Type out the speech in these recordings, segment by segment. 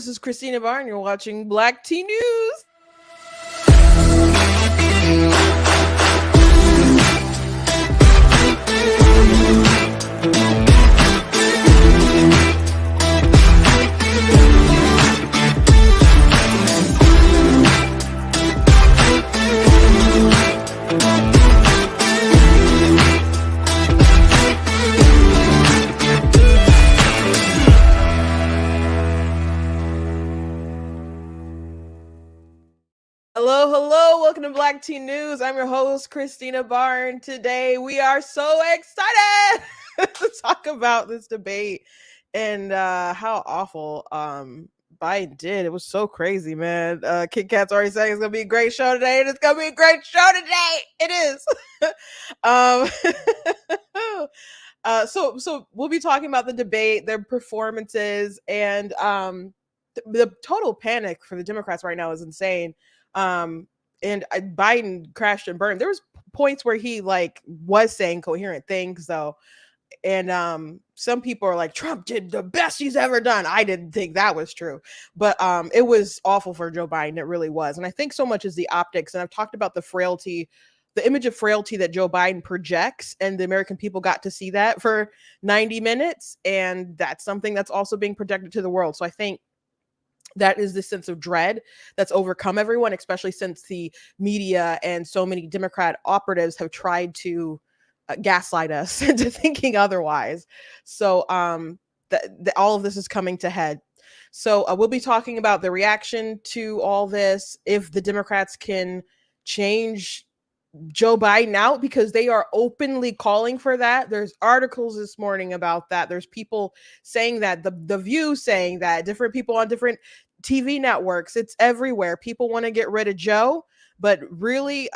this is Christina Barn. You're watching Black Tea News. Hello, welcome to Black Tea News. I'm your host, Christina Barn. Today, we are so excited to talk about this debate and how awful Biden did. It was so crazy, man. Kit Kat's already saying it's going to be a great show today, and it's going to be a great show today. It is. So we'll be talking about the debate, their performances, and the total panic for the Democrats right now is insane. And Biden crashed and burned. There was points where he was saying coherent things though. And some people are like, Trump did the best he's ever done. I didn't think that was true, but it was awful for Joe Biden. It really was. And I think so much is the optics. And I've talked about the image of frailty that Joe Biden projects, and the American people got to see that for 90 minutes. And that's something that's also being projected to the world. So I think that is the sense of dread that's overcome everyone, especially since the media and so many Democrat operatives have tried to gaslight us into thinking otherwise. So all of this is coming to head. So we'll be talking about the reaction to all this, if the Democrats can change Joe Biden out, because they are openly calling for that. There's articles this morning about that. There's people saying that, the View saying that, different people on different TV networks. It's everywhere. People want to get rid of Joe, but really,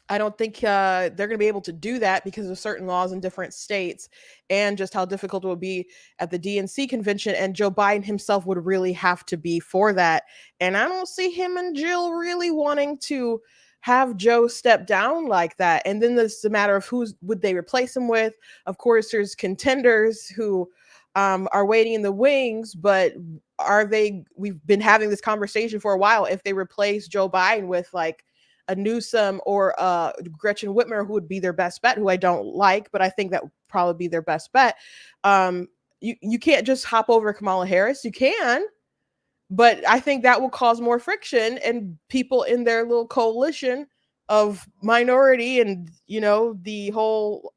I don't think they're going to be able to do that because of certain laws in different states, and just how difficult it would be at the DNC convention. And Joe Biden himself would really have to be for that. And I don't see him and Jill really wanting to have Joe step down like that. And then there's the matter of who would they replace him with. Of course, there's contenders who are waiting in the wings, but we've been having this conversation for a while. If they replace Joe Biden with a Newsom or Gretchen Whitmer, who would be their best bet, who I don't like, but I think that would probably be their best bet. You can't just hop over Kamala Harris. You can, but I think that will cause more friction, and people in their little coalition of minority and, the whole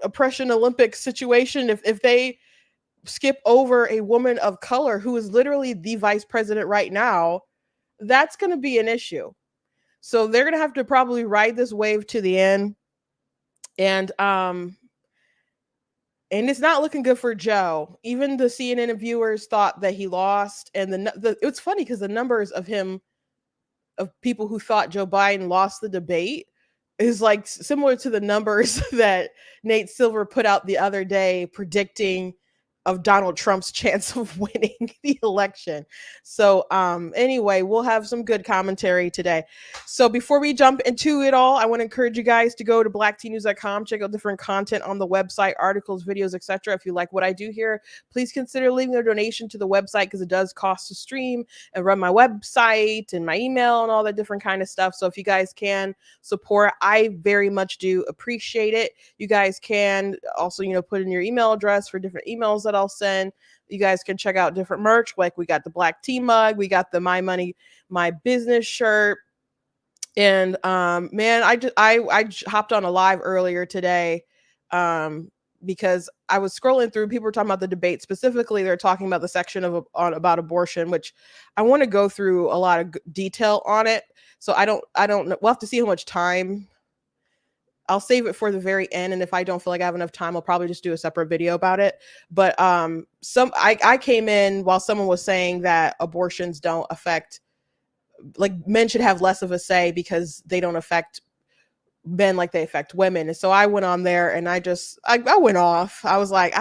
oppression Olympics situation, if they skip over a woman of color who is literally the vice president right now, that's going to be an issue. So they're going to have to probably ride this wave to the end. And it's not looking good for Joe. Even the CNN viewers thought that he lost. And it's funny because the numbers of people who thought Joe Biden lost the debate is similar to the numbers that Nate Silver put out the other day predicting of Donald Trump's chance of winning the election. So anyway, we'll have some good commentary today. So before we jump into it all, I want to encourage you guys to go to blacktnews.com, check out different content on the website, articles, videos, etc. If you like what I do here, please consider leaving a donation to the website, because it does cost to stream and run my website and my email and all that different kind of stuff. So if you guys can support, I very much do appreciate it. You guys can also, put in your email address for different emails that I'll send. You guys can check out different merch, like we got the Black Tea mug, we got the My Money My Business shirt, and man, I hopped on a live earlier today because I was scrolling through. People were talking about the debate. Specifically, they're talking about the section about abortion, which I want to go through a lot of detail on it. So I don't know. We'll have to see how much time. I'll save it for the very end, and if I don't feel like I have enough time, I'll probably just do a separate video about it. But I came in while someone was saying that abortions don't affect, men should have less of a say because they don't affect men like they affect women. And so I went on there and I went off. I was like,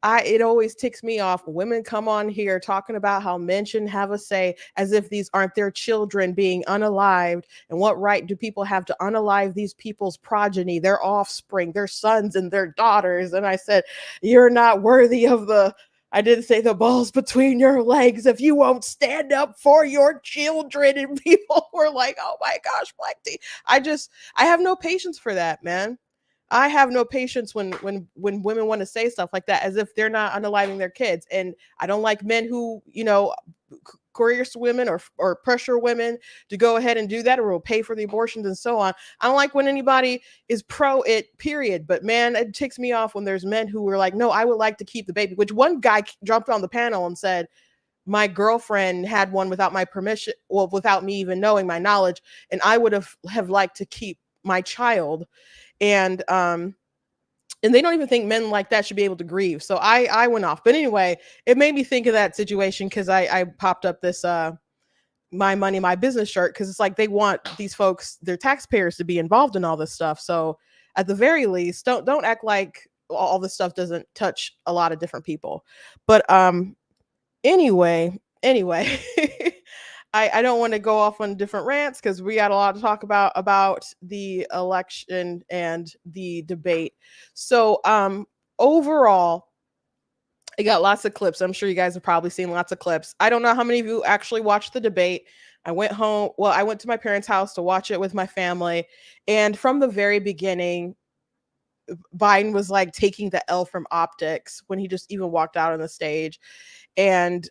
It always ticks me off when women come on here talking about how men shouldn't have a say, as if these aren't their children being unalived. And what right do people have to unalive these people's progeny, their offspring, their sons and their daughters? And I said, you're not worthy of the, I didn't say the balls between your legs if you won't stand up for your children. And people were like, oh my gosh, Black T. I have no patience for that, man. I have no patience when women want to say stuff like that as if they're not unaliving their kids. And I don't like men who, coerce women or pressure women to go ahead and do that, or will pay for the abortions and so on. I don't like when anybody is pro it, period. But man, it ticks me off when there's men who were like, no, I would like to keep the baby, which one guy jumped on the panel and said, my girlfriend had one without my permission, well, without me even knowing, my knowledge, and I would have liked to keep my child. And they don't even think men like that should be able to grieve. So I went off. But anyway, it made me think of that situation because I popped up this my money, my business shirt, because it's like they want these folks, their taxpayers, to be involved in all this stuff. So at the very least, don't act like all this stuff doesn't touch a lot of different people. But anyway, I don't want to go off on different rants because we got a lot to talk about the election and the debate. So overall, I got lots of clips. I'm sure you guys have probably seen lots of clips. I don't know how many of you actually watched the debate. I went home. Well, I went to my parents' house to watch it with my family. And from the very beginning, Biden was like taking the L from optics when he just even walked out on the stage. And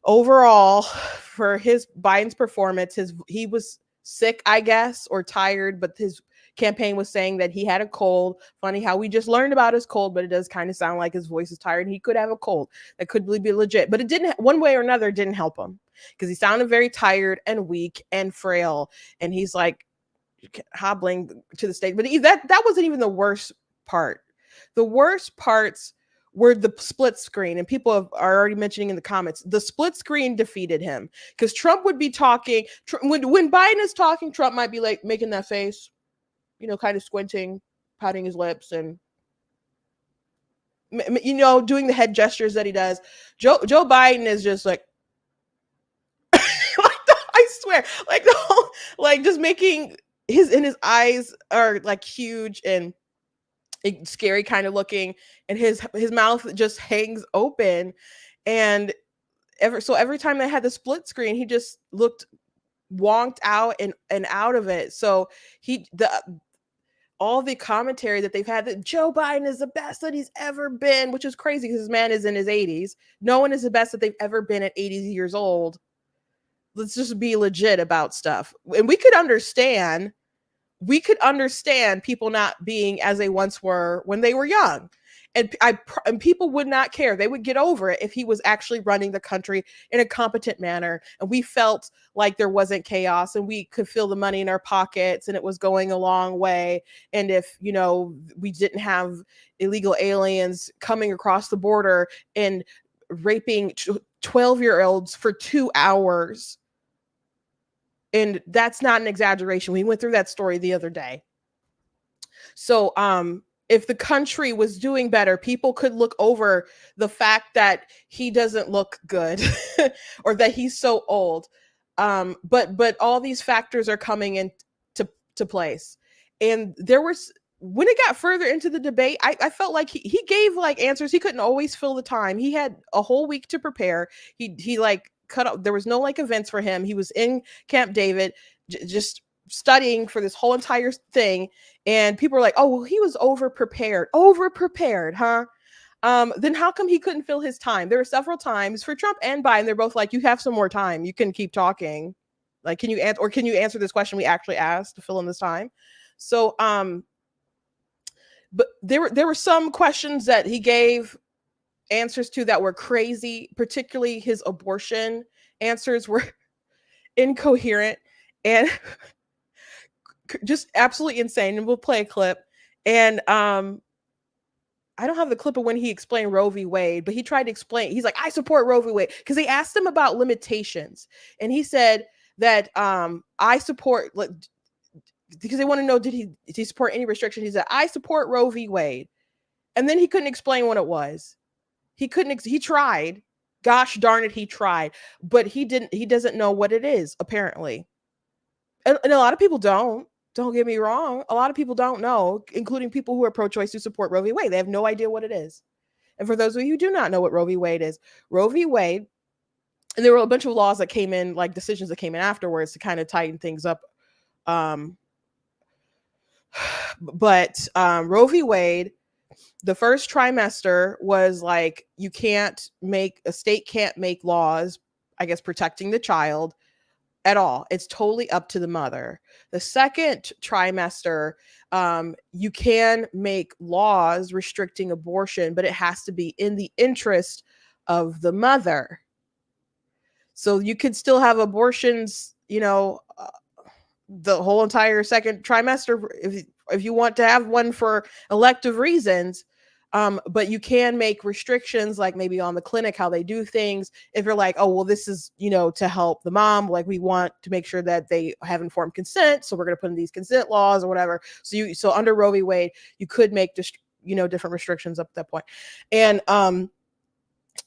overall, for Biden's performance, he was sick, I guess, or tired, but his campaign was saying that he had a cold. Funny how we just learned about his cold, but it does kind of sound like his voice is tired and he could have a cold. That could be legit, but it didn't, one way or another, didn't help him because he sounded very tired and weak and frail. And he's like hobbling to the stage. But that wasn't even the worst part. The worst parts were the split screen, and people are already mentioning in the comments, the split screen defeated him because Trump would be talking. When Biden is talking, Trump might be like making that face, kind of squinting, pouting his lips, and doing the head gestures that he does. Joe Biden is just like, I swear, like just making his eyes are like huge and scary kind of looking, and his mouth just hangs open. And every time they had the split screen, he just looked wonked out and out of it. So all the commentary that they've had that Joe Biden is the best that he's ever been, which is crazy because this man is in his 80s. No one is the best that they've ever been at 80 years old. Let's just be legit about stuff. And we could understand people not being as they once were when they were young. And people would not care. They would get over it if he was actually running the country in a competent manner. And we felt like there wasn't chaos and we could feel the money in our pockets and it was going a long way. And if, we didn't have illegal aliens coming across the border and raping 12-year-olds for 2 hours. And that's not an exaggeration. We went through that story the other day. So, if the country was doing better, people could look over the fact that he doesn't look good or that he's so old. But all these factors are coming into place. And when it got further into the debate, I felt like he gave like answers. He couldn't always fill the time. He had a whole week to prepare. He like cut out, there was no like events for him. He was in Camp David, just studying for this whole entire thing. And people were like, oh, well, he was over prepared, huh? Then how come he couldn't fill his time? There were several times for Trump and Biden. They're both like, you have some more time. You can keep talking. Like, can you answer this question we actually asked to fill in this time? So, but there were some questions that he gave answers to that were crazy, particularly his abortion answers were incoherent and just absolutely insane. And we'll play a clip. And I don't have the clip of when he explained Roe v. Wade, but he tried to explain. He's like, I support Roe v. Wade, because they asked him about limitations, and he said that I support, because they want to know did he support any restriction. He said, I support Roe v. Wade. And then he couldn't explain what it was. He couldn't, he tried. Gosh darn it, he tried. But he doesn't know what it is, apparently. And a lot of people don't. Don't get me wrong. A lot of people don't know, including people who are pro choice who support Roe v. Wade. They have no idea what it is. And for those of you who do not know what Roe v. Wade is, Roe v. Wade, and there were a bunch of laws that came in, like decisions that came in afterwards to kind of tighten things up. But Roe v. Wade, the first trimester was like, a state can't make laws, I guess, protecting the child at all. It's totally up to the mother. The second trimester, you can make laws restricting abortion, but it has to be in the interest of the mother. So you could still have abortions, the whole entire second trimester if you want to have one for elective reasons. But you can make restrictions, like maybe on the clinic, how they do things. If you're like, oh, well, this is, to help the mom, like we want to make sure that they have informed consent. So we're going to put in these consent laws or whatever. So under Roe v. Wade, you could make different restrictions up at that point. And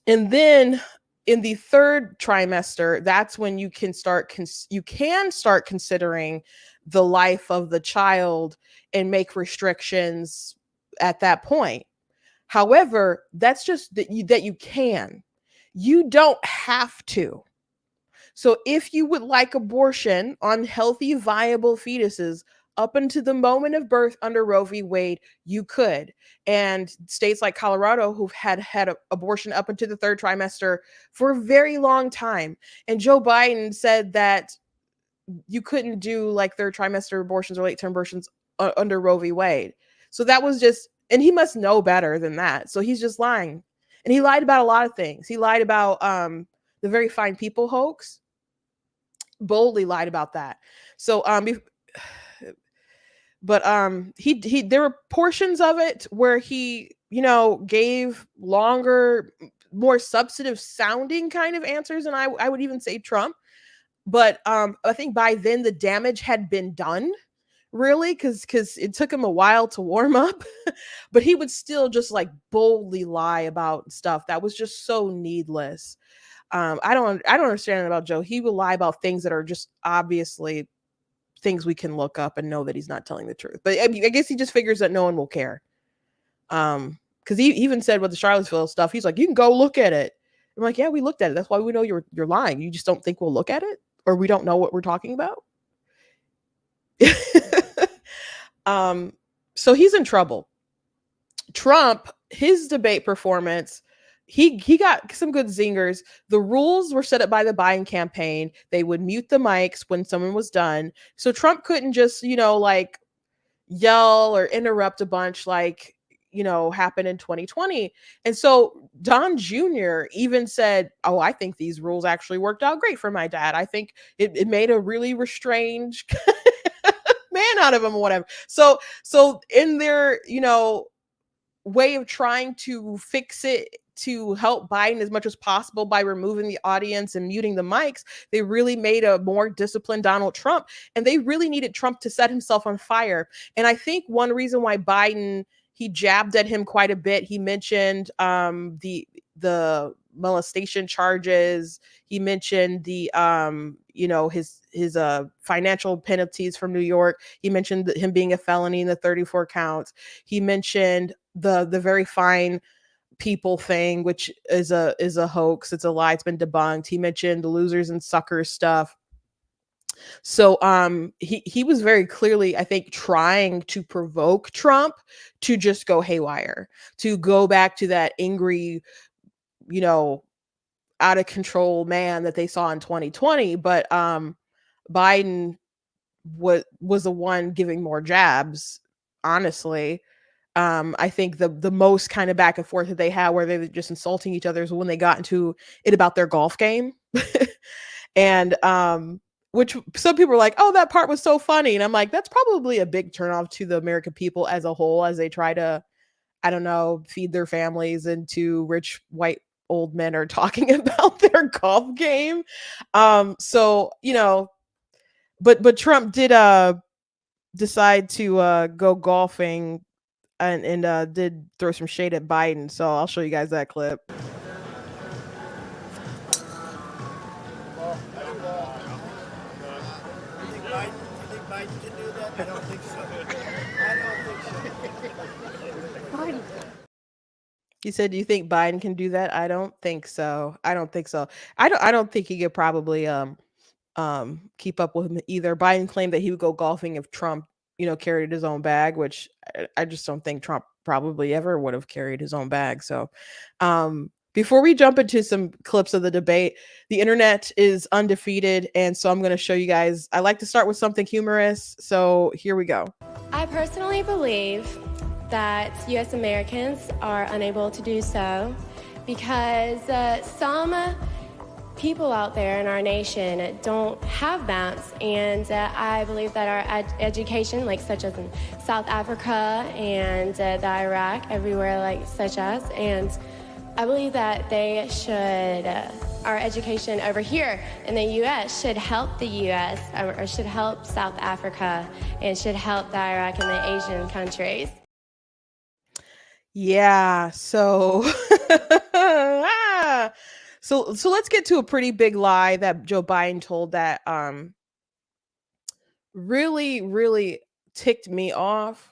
then in the third trimester, that's when you can start considering the life of the child and make restrictions at that point. However, that's just that you can. You don't have to. So if you would like abortion on healthy, viable fetuses up until the moment of birth under Roe v. Wade, you could. And states like Colorado, who've had abortion up until the third trimester for a very long time. And Joe Biden said that you couldn't do like third trimester abortions or late term abortions under Roe v. Wade. So that was just, and he must know better than that. So he's just lying. And he lied about a lot of things. He lied about the Very Fine People hoax. Boldly lied about that. So he there were portions of it where he, gave longer, more substantive sounding kind of answers, and I would even say Trump. But I think by then the damage had been done, really, because it took him a while to warm up. But he would still just like boldly lie about stuff that was just so needless. I don't understand about Joe. He will lie about things that are just obviously things we can look up and know that he's not telling the truth. But I guess he just figures that no one will care. Because he even said with the Charlottesville stuff, he's like, you can go look at it. I'm like, yeah, we looked at it. That's why we know you're lying. You just don't think we'll look at it, or we don't know what we're talking about. So he's in trouble. Trump, his debate performance, he got some good zingers. The rules were set up by the Biden campaign. They would mute the mics when someone was done. So Trump couldn't just, like yell or interrupt a bunch like, happened in 2020. And so Don Jr. even said, oh, I think these rules actually worked out great for my dad. I think it made a really restrained man out of him or whatever. So in their, way of trying to fix it to help Biden as much as possible by removing the audience and muting the mics, they really made a more disciplined Donald Trump, and they really needed Trump to set himself on fire. And I think one reason why Biden, he jabbed at him quite a bit. He mentioned the molestation charges. He mentioned the his financial penalties from New York. He mentioned him being a felony in the 34 counts. He mentioned the Very Fine People thing, which is a hoax. It's a lie. It's been debunked. He mentioned the losers and suckers stuff. So he was very clearly, I think, trying to provoke Trump to just go haywire, to go back to that angry, out of control man that they saw in 2020. But Biden was the one giving more jabs, honestly. I think the most kind of back and forth that they had where they were just insulting each other is when they got into it about their golf game. And which some people are like, oh, that part was so funny. And I'm like, that's probably a big turnoff to the American people as a whole, as they try to, I don't know, feed their families, and two rich white old men are talking about their golf game. So, but Trump did decide to go golfing and did throw some shade at Biden. So I'll show you guys that clip. Biden can do that? I don't think so. Biden. He said, "Do you think Biden can do that?" I don't think so. I don't think so. I don't think he could probably keep up with him either. Biden claimed that he would go golfing if Trump, carried his own bag, which I just don't think Trump probably ever would have carried his own bag. So, before we jump into some clips of the debate, the internet is undefeated, and so I'm going to show you guys. I like to start with something humorous, so here we go. I personally believe that U.S. Americans are unable to do so because some people out there in our nation don't have maps, and I believe that our education, like such as in South Africa and the Iraq, everywhere like such as, and I believe that they should, our education over here in the U.S. should help the U.S. Or should help South Africa and should help the Iraq and the Asian countries. Yeah, so so let's get to a pretty big lie that Joe Biden told that really, really ticked me off.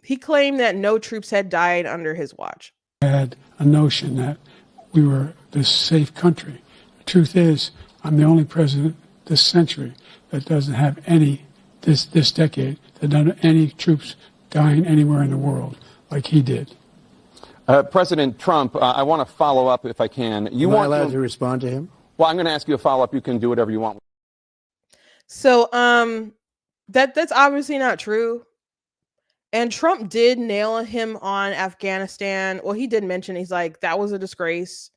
He claimed that no troops had died under his watch. I had a notion that we were this safe country. The truth is, I'm the only president this century that doesn't have this decade, that doesn't have any troops dying anywhere in the world like he did. President Trump, I want to follow up if I can. Am I allowed to respond to him? Well, I'm going to ask you a follow-up. You can do whatever you want. So that's obviously not true. And Trump did nail him on Afghanistan. Well, he did mention, he's like, that was a disgrace.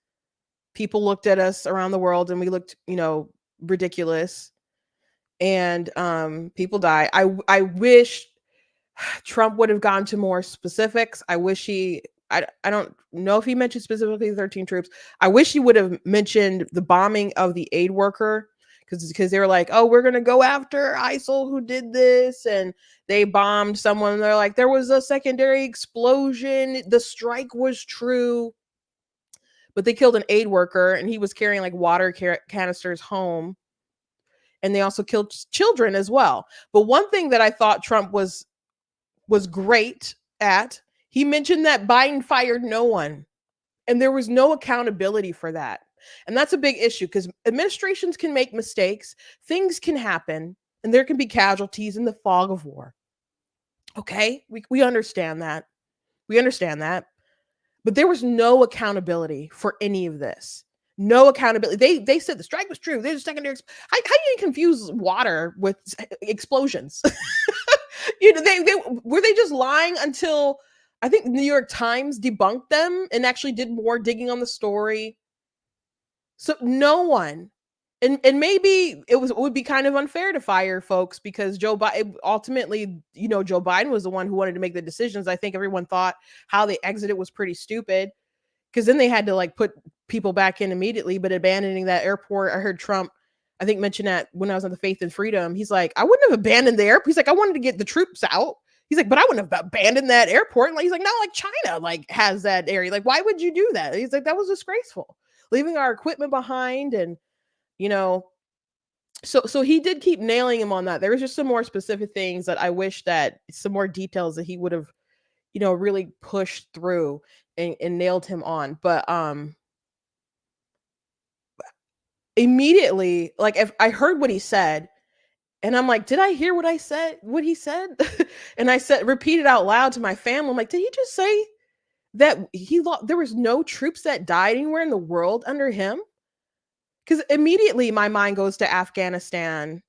People looked at us around the world and we looked, ridiculous. And people died. I wish Trump would have gone to more specifics. I wish I don't know if he mentioned specifically 13 troops. I wish he would have mentioned the bombing of the aid worker, because they were like, oh, we're going to go after ISIL who did this. And they bombed someone. And they're like, there was a secondary explosion. The strike was true. But they killed an aid worker and he was carrying like water canisters home. And they also killed children as well. But one thing that I thought Trump was great at, he mentioned that Biden fired no one. And there was no accountability for that. And that's a big issue because administrations can make mistakes, things can happen, and there can be casualties in the fog of war. Okay, we understand that. We understand that. But there was no accountability for any of this. No accountability. They said the strike was true. There's a secondary. How do you confuse water with explosions? They were they just lying until I think the New York Times debunked them and actually did more digging on the story. So no one, and maybe it would be kind of unfair to fire folks because Joe Biden ultimately, Joe Biden was the one who wanted to make the decisions. I think everyone thought how they exited was pretty stupid because then they had to like put people back in immediately. But abandoning that airport, I heard Trump, I think, mention that when I was on the Faith and Freedom. He's like, I wouldn't have abandoned the airport. He's like, I wanted to get the troops out. He's like, but I wouldn't have abandoned that airport. And he's like, not like China like has that area. Like, why would you do that? He's like, that was disgraceful. Leaving our equipment behind. And, so he did keep nailing him on that. There was just some more specific things that I wish that some more details that he would have, really pushed through and nailed him on. But immediately, like if I heard what he said and I'm like, did I hear what he said? And I repeated out loud to my family. I'm like, did he just say that there was no troops that died anywhere in the world under him? Because immediately my mind goes to Afghanistan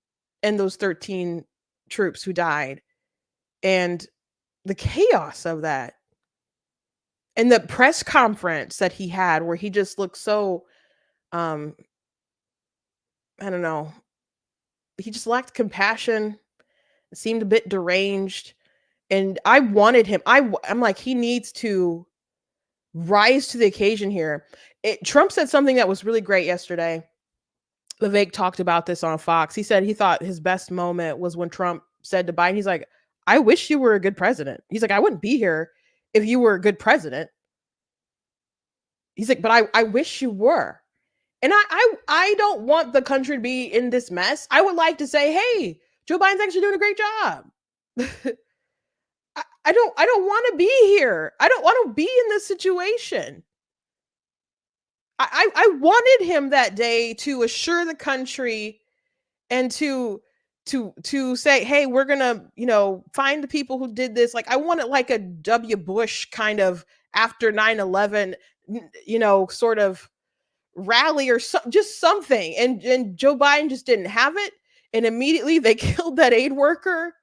and those 13 troops who died and the chaos of that. And the press conference that he had where he just looked so, I don't know, he just lacked compassion, seemed a bit deranged. And I wanted him, I'm like, he needs to rise to the occasion here. Trump said something that was really great yesterday. Vivek talked about this on Fox. He said he thought his best moment was when Trump said to Biden, he's like, I wish you were a good president. He's like, I wouldn't be here if you were a good president. He's like, but I wish you were. And I don't want the country to be in this mess. I would like to say, hey, Joe Biden's actually doing a great job. I don't want to be here. I don't want to be in this situation. I wanted him that day to assure the country and to say, hey, we're gonna, find the people who did this. Like, I wanted like a W. Bush kind of after 9/11, sort of rally or just something. And Joe Biden just didn't have it. And immediately they killed that aid worker.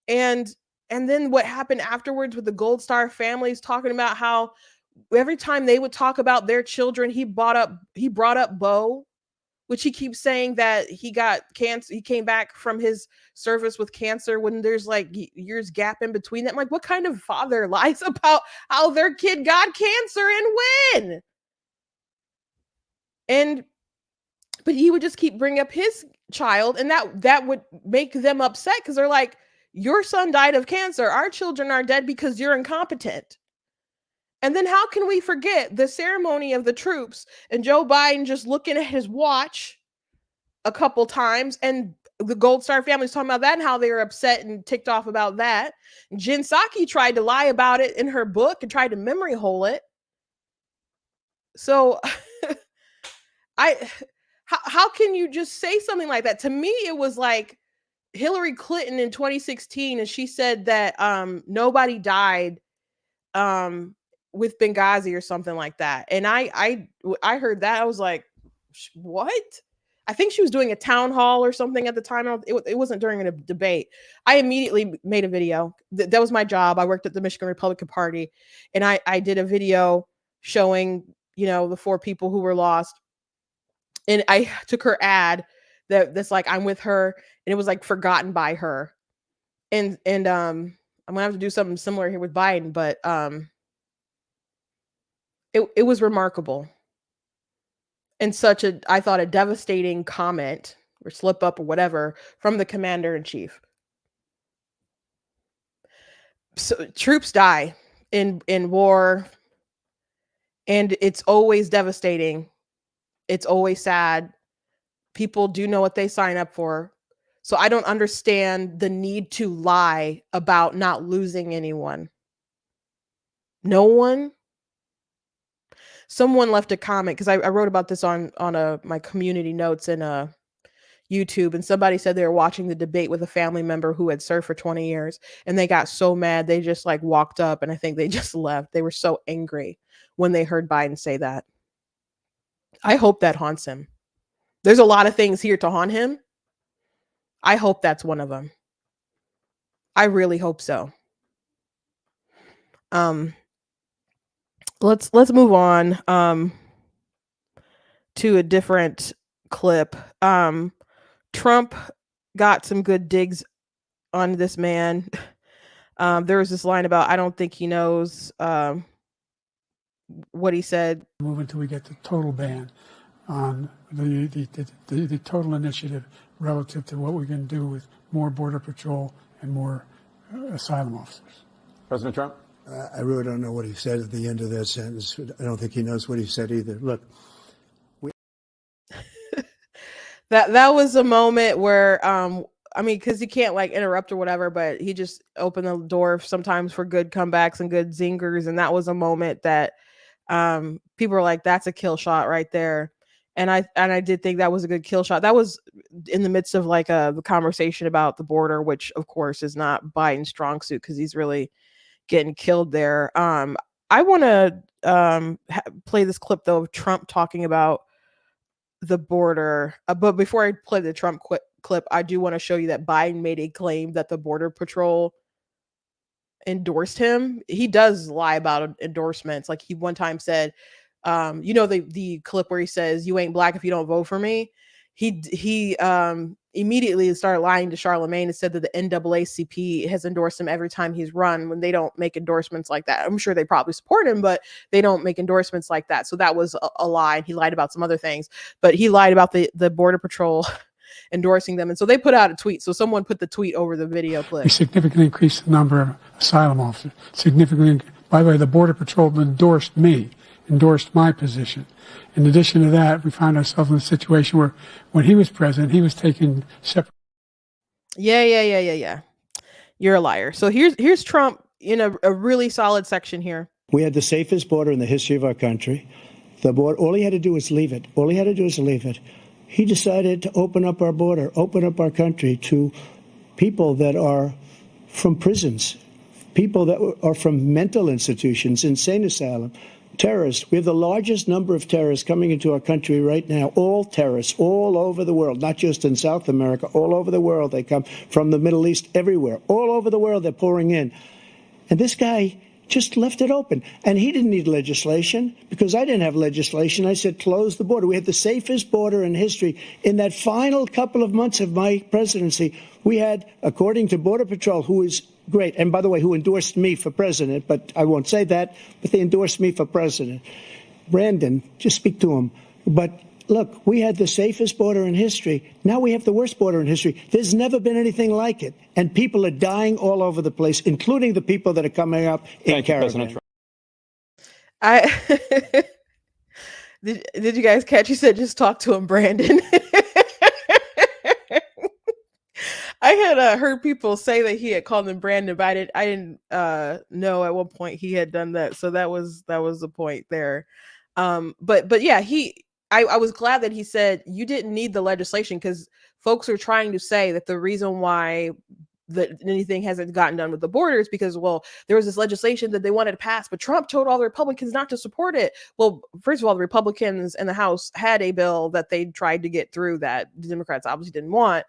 And then what happened afterwards with the Gold Star families talking about how every time they would talk about their children, he brought up Bo, which he keeps saying that he got cancer. He came back from his service with cancer when there's like years gap in between that. I'm like, what kind of father lies about how their kid got cancer and when? But he would just keep bringing up his child, and that would make them upset because they're like, your son died of cancer. Our children are dead because you're incompetent. And then how can we forget the ceremony of the troops and Joe Biden just looking at his watch a couple times, and the Gold Star family's talking about that and how they were upset and ticked off about that. Jen Psaki tried to lie about it in her book and tried to memory hole it. So how can you just say something like that? To me, it was like Hillary Clinton in 2016, and she said that nobody died with Benghazi or something like that. And I heard that. I was like, what? I think she was doing a town hall or something at the time. It wasn't during a debate. I immediately made a video. That was my job. I worked at the Michigan Republican Party, and I did a video showing, the 4 people who were lost. And I took her ad that's like, I'm with her, and it was like forgotten by her. And I'm gonna have to do something similar here with Biden, but it was remarkable. And such I thought a devastating comment or slip up or whatever from the commander in chief. So troops die in war, and it's always devastating. It's always sad. People do know what they sign up for. So I don't understand the need to lie about not losing anyone. No one. Someone left a comment, because I wrote about this on my community notes in YouTube, and somebody said they were watching the debate with a family member who had served for 20 years, and they got so mad they just like walked up, and I think they just left. They were so angry when they heard Biden say that. I hope that haunts him. There's a lot of things here to haunt him. I hope that's one of them. I really hope so. Let's move on to a different clip. Trump got some good digs on this man. There was this line about, I don't think he knows what he said. Move until we get the total ban on the total initiative relative to what we can do with more Border Patrol and more asylum officers. President Trump? I really don't know what he said at the end of that sentence. I don't think he knows what he said either. Look. That was a moment where, because he can't like interrupt or whatever, but he just opened the door sometimes for good comebacks and good zingers. And that was a moment that people were like, that's a kill shot right there. And I did think that was a good kill shot. That was in the midst of like the conversation about the border, which of course is not Biden's strong suit because he's really getting killed there. I want to play this clip though of Trump talking about the border. But before I play the Trump clip, I do want to show you that Biden made a claim that the Border Patrol endorsed him. He does lie about endorsements. Like he one time said, the clip where he says, "You ain't black if you don't vote for me." He immediately started lying to Charlemagne and said that the NAACP has endorsed him every time he's run, when they don't make endorsements like that. I'm sure they probably support him, but they don't make endorsements like that. So that was a lie. And he lied about some other things, but he lied about the Border Patrol endorsing them. And so they put out a tweet. So someone put the tweet over the video clip. We significantly increased the number of asylum officers. By the way, the Border Patrol endorsed my position. In addition to that, we found ourselves in a situation where when he was president, he was taking separate. Yeah. You're a liar. So here's Trump in a really solid section here. We had the safest border in the history of our country. The border, all he had to do was leave it. He decided to open up our border, open up our country to people that are from prisons, people that are from mental institutions, insane asylum, terrorists. We have the largest number of terrorists coming into our country right now, all terrorists, all over the world, not just in South America, all over the world. They come from the Middle East, everywhere. All over the world, they're pouring in. And this guy just left it open. And he didn't need legislation because I didn't have legislation. I said, close the border. We had the safest border in history. In that final couple of months of my presidency, we had, according to Border Patrol, who is great, and by the way, who endorsed me for president, but I won't say that, but they endorsed me for president. Brandon, just speak to him. But look, we had the safest border in history. Now we have the worst border in history. There's never been anything like it. And people are dying all over the place, including the people that are coming up in caravan. Did you guys catch? He said, just talk to him, Brandon. I had heard people say that he had called him Brandon, but I didn't know at one point he had done that. So that was the point there. But yeah, I was glad that he said you didn't need the legislation, because folks are trying to say that the reason why that anything hasn't gotten done with the border is because, well, there was this legislation that they wanted to pass, but Trump told all the Republicans not to support it. Well, first of all, the Republicans in the House had a bill that they tried to get through that the Democrats obviously didn't want,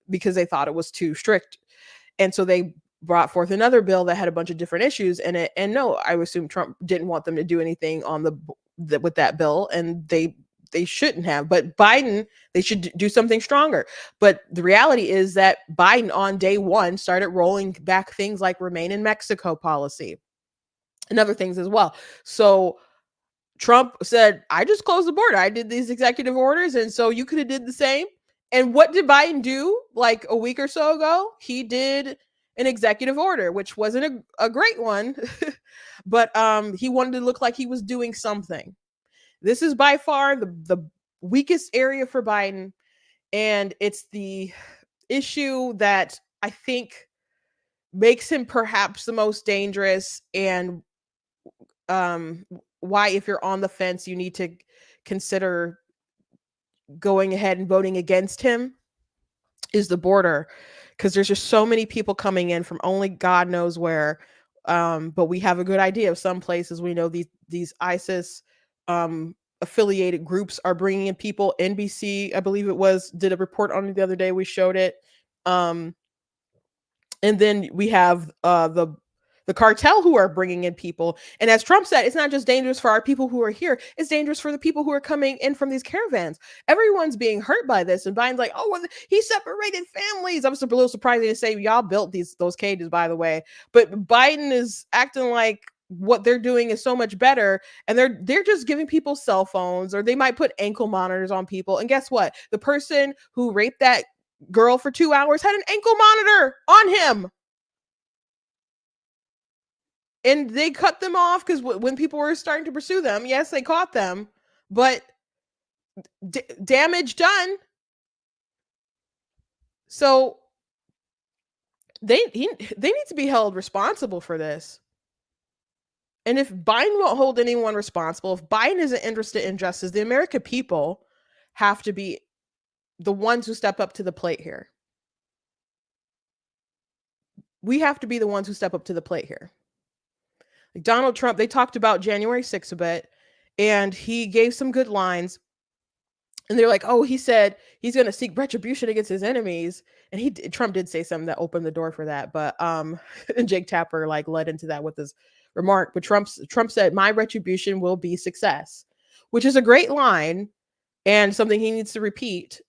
because they thought it was too strict. And so they brought forth another bill that had a bunch of different issues in it. And no, I assume Trump didn't want them to do anything on with that bill, and they shouldn't have. But Biden, they should do something stronger. But the reality is that Biden on day one started rolling back things like Remain in Mexico policy and other things as well. So Trump said, I just closed the border. I did these executive orders, and so you could have did the same. And what did Biden do like a week or so ago? He did an executive order, which wasn't a great one, but he wanted to look like he was doing something. This is by far the weakest area for Biden. And it's the issue that I think makes him perhaps the most dangerous, and why, if you're on the fence, you need to consider going ahead and voting against him, is the border, because there's just so many people coming in from only God knows where. But we have a good idea of some places. We know these ISIS affiliated groups are bringing in people. NBC, I believe it was, did a report on it the other day. We showed it. And then we have the cartel who are bringing in people. And as Trump said, it's not just dangerous for our people who are here. It's dangerous for the people who are coming in from these caravans. Everyone's being hurt by this. And Biden's like, oh, well, he separated families. I was a little surprised to say y'all built those cages, by the way. But Biden is acting like what they're doing is so much better. And they're just giving people cell phones, or they might put ankle monitors on people. And guess what? The person who raped that girl for 2 hours had an ankle monitor on him. And they cut them off because when people were starting to pursue them, yes, they caught them, but damage done. So they need to be held responsible for this. And if Biden won't hold anyone responsible, if Biden isn't interested in justice, the American people have to be the ones who step up to the plate here. We have to be the ones who step up to the plate here. Like Donald Trump, they talked about January 6th a bit, and he gave some good lines. And they're like, oh, he said he's going to seek retribution against his enemies. And Trump did say something that opened the door for that. But and Jake Tapper led into that with his remark. But Trump said, my retribution will be success, which is a great line and something he needs to repeat.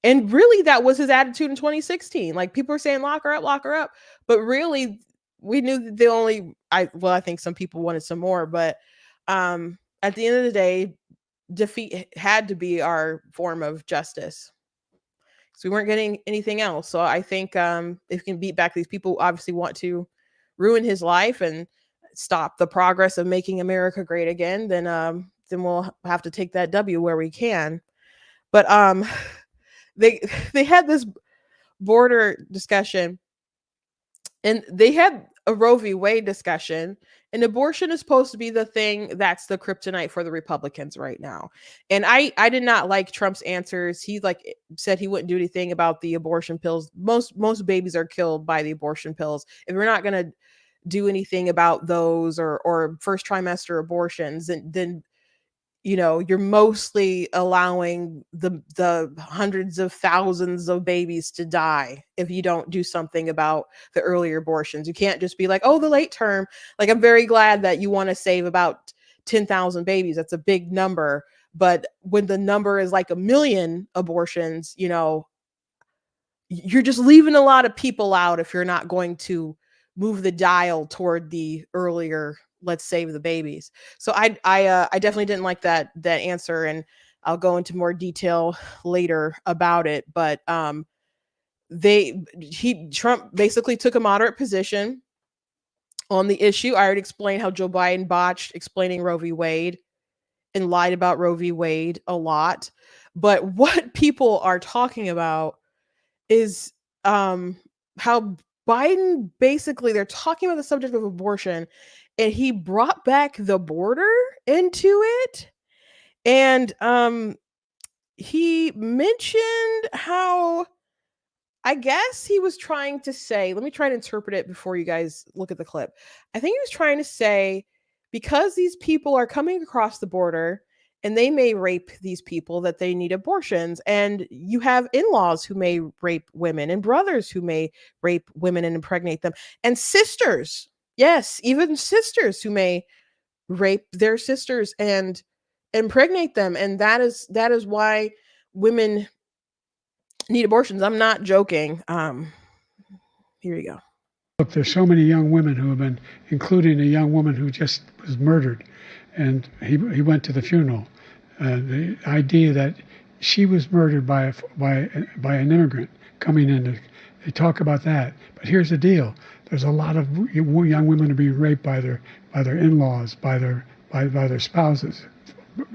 And really, that was his attitude in 2016. Like, people were saying, lock her up. But really, we knew that I think some people wanted some more, but at the end of the day, defeat had to be our form of justice. So we weren't getting anything else. So I think if we can beat back these people who obviously want to ruin his life and stop the progress of making America great again, then we'll have to take that W where we can. But they they had this border discussion, and they had a Roe v. Wade discussion, and abortion is supposed to be the thing that's the kryptonite for the Republicans right now. And I did not like Trump's answers. He like said he wouldn't do anything about the abortion pills. Most babies are killed by the abortion pills. If we're not going to do anything about those or first trimester abortions, then you're mostly allowing the hundreds of thousands of babies to die if you don't do something about the earlier abortions. You can't just be like, oh, the late term. Like, I'm very glad that you want to save about 10,000 babies. That's a big number. But when the number is like 1 million abortions, you're just leaving a lot of people out if you're not going to move the dial toward the earlier, let's save the babies. So I definitely didn't like that answer, and I'll go into more detail later about it. But Trump basically took a moderate position on the issue. I already explained how Joe Biden botched explaining Roe v. Wade and lied about Roe v. Wade a lot. But what people are talking about is how Biden basically, they're talking about the subject of abortion, and he brought back the border into it. And he mentioned how, I guess he was trying to say, let me try to interpret it before you guys look at the clip. I think he was trying to say, because these people are coming across the border and they may rape these people, that they need abortions. And you have in-laws who may rape women, and brothers who may rape women and impregnate them, and sisters. Yes, even sisters who may rape their sisters and impregnate them. And that is why women need abortions. I'm not joking. Here you go. Look, there's so many young women who have been, including a young woman who just was murdered, and he went to the funeral. The idea that she was murdered by an immigrant coming in, they talk about that. But here's the deal: there's a lot of young women are being raped by their in-laws, by their spouses,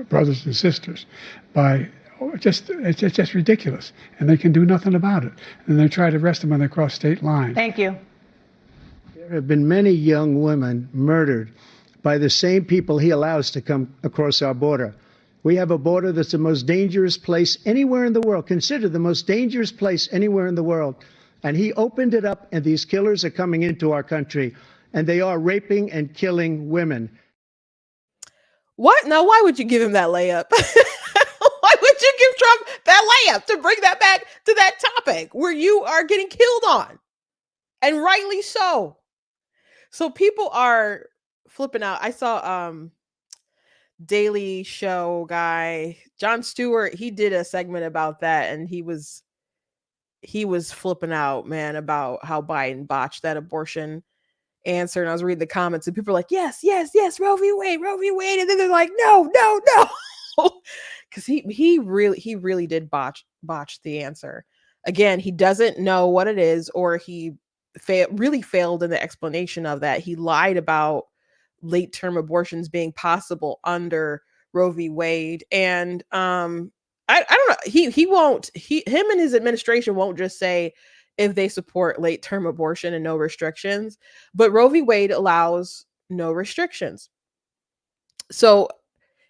brothers and sisters, it's just ridiculous, and they can do nothing about it. And they try to arrest them when they cross state lines. Thank you. There have been many young women murdered by the same people he allows to come across our border. We have a border that's the most dangerous place anywhere in the world, considered the most dangerous place anywhere in the world. And he opened it up, and these killers are coming into our country, and they are raping and killing women. What? Now, why would you give him that layup? Why would you give Trump that layup to bring that back to that topic where you are getting killed on? And rightly so. So people are flipping out. I saw Daily Show guy Jon Stewart, he did a segment about that, and he was flipping out, man, about how Biden botched that abortion answer. And I was reading the comments, and people are like, yes, Roe v. Wade, and then they're like, no, because he really did botch the answer. Again, he doesn't know what it is, or he really failed in the explanation of that. He lied about late term abortions being possible under Roe v. Wade. And I don't know. Him and his administration won't just say if they support late term abortion and no restrictions, but Roe v. Wade allows no restrictions. So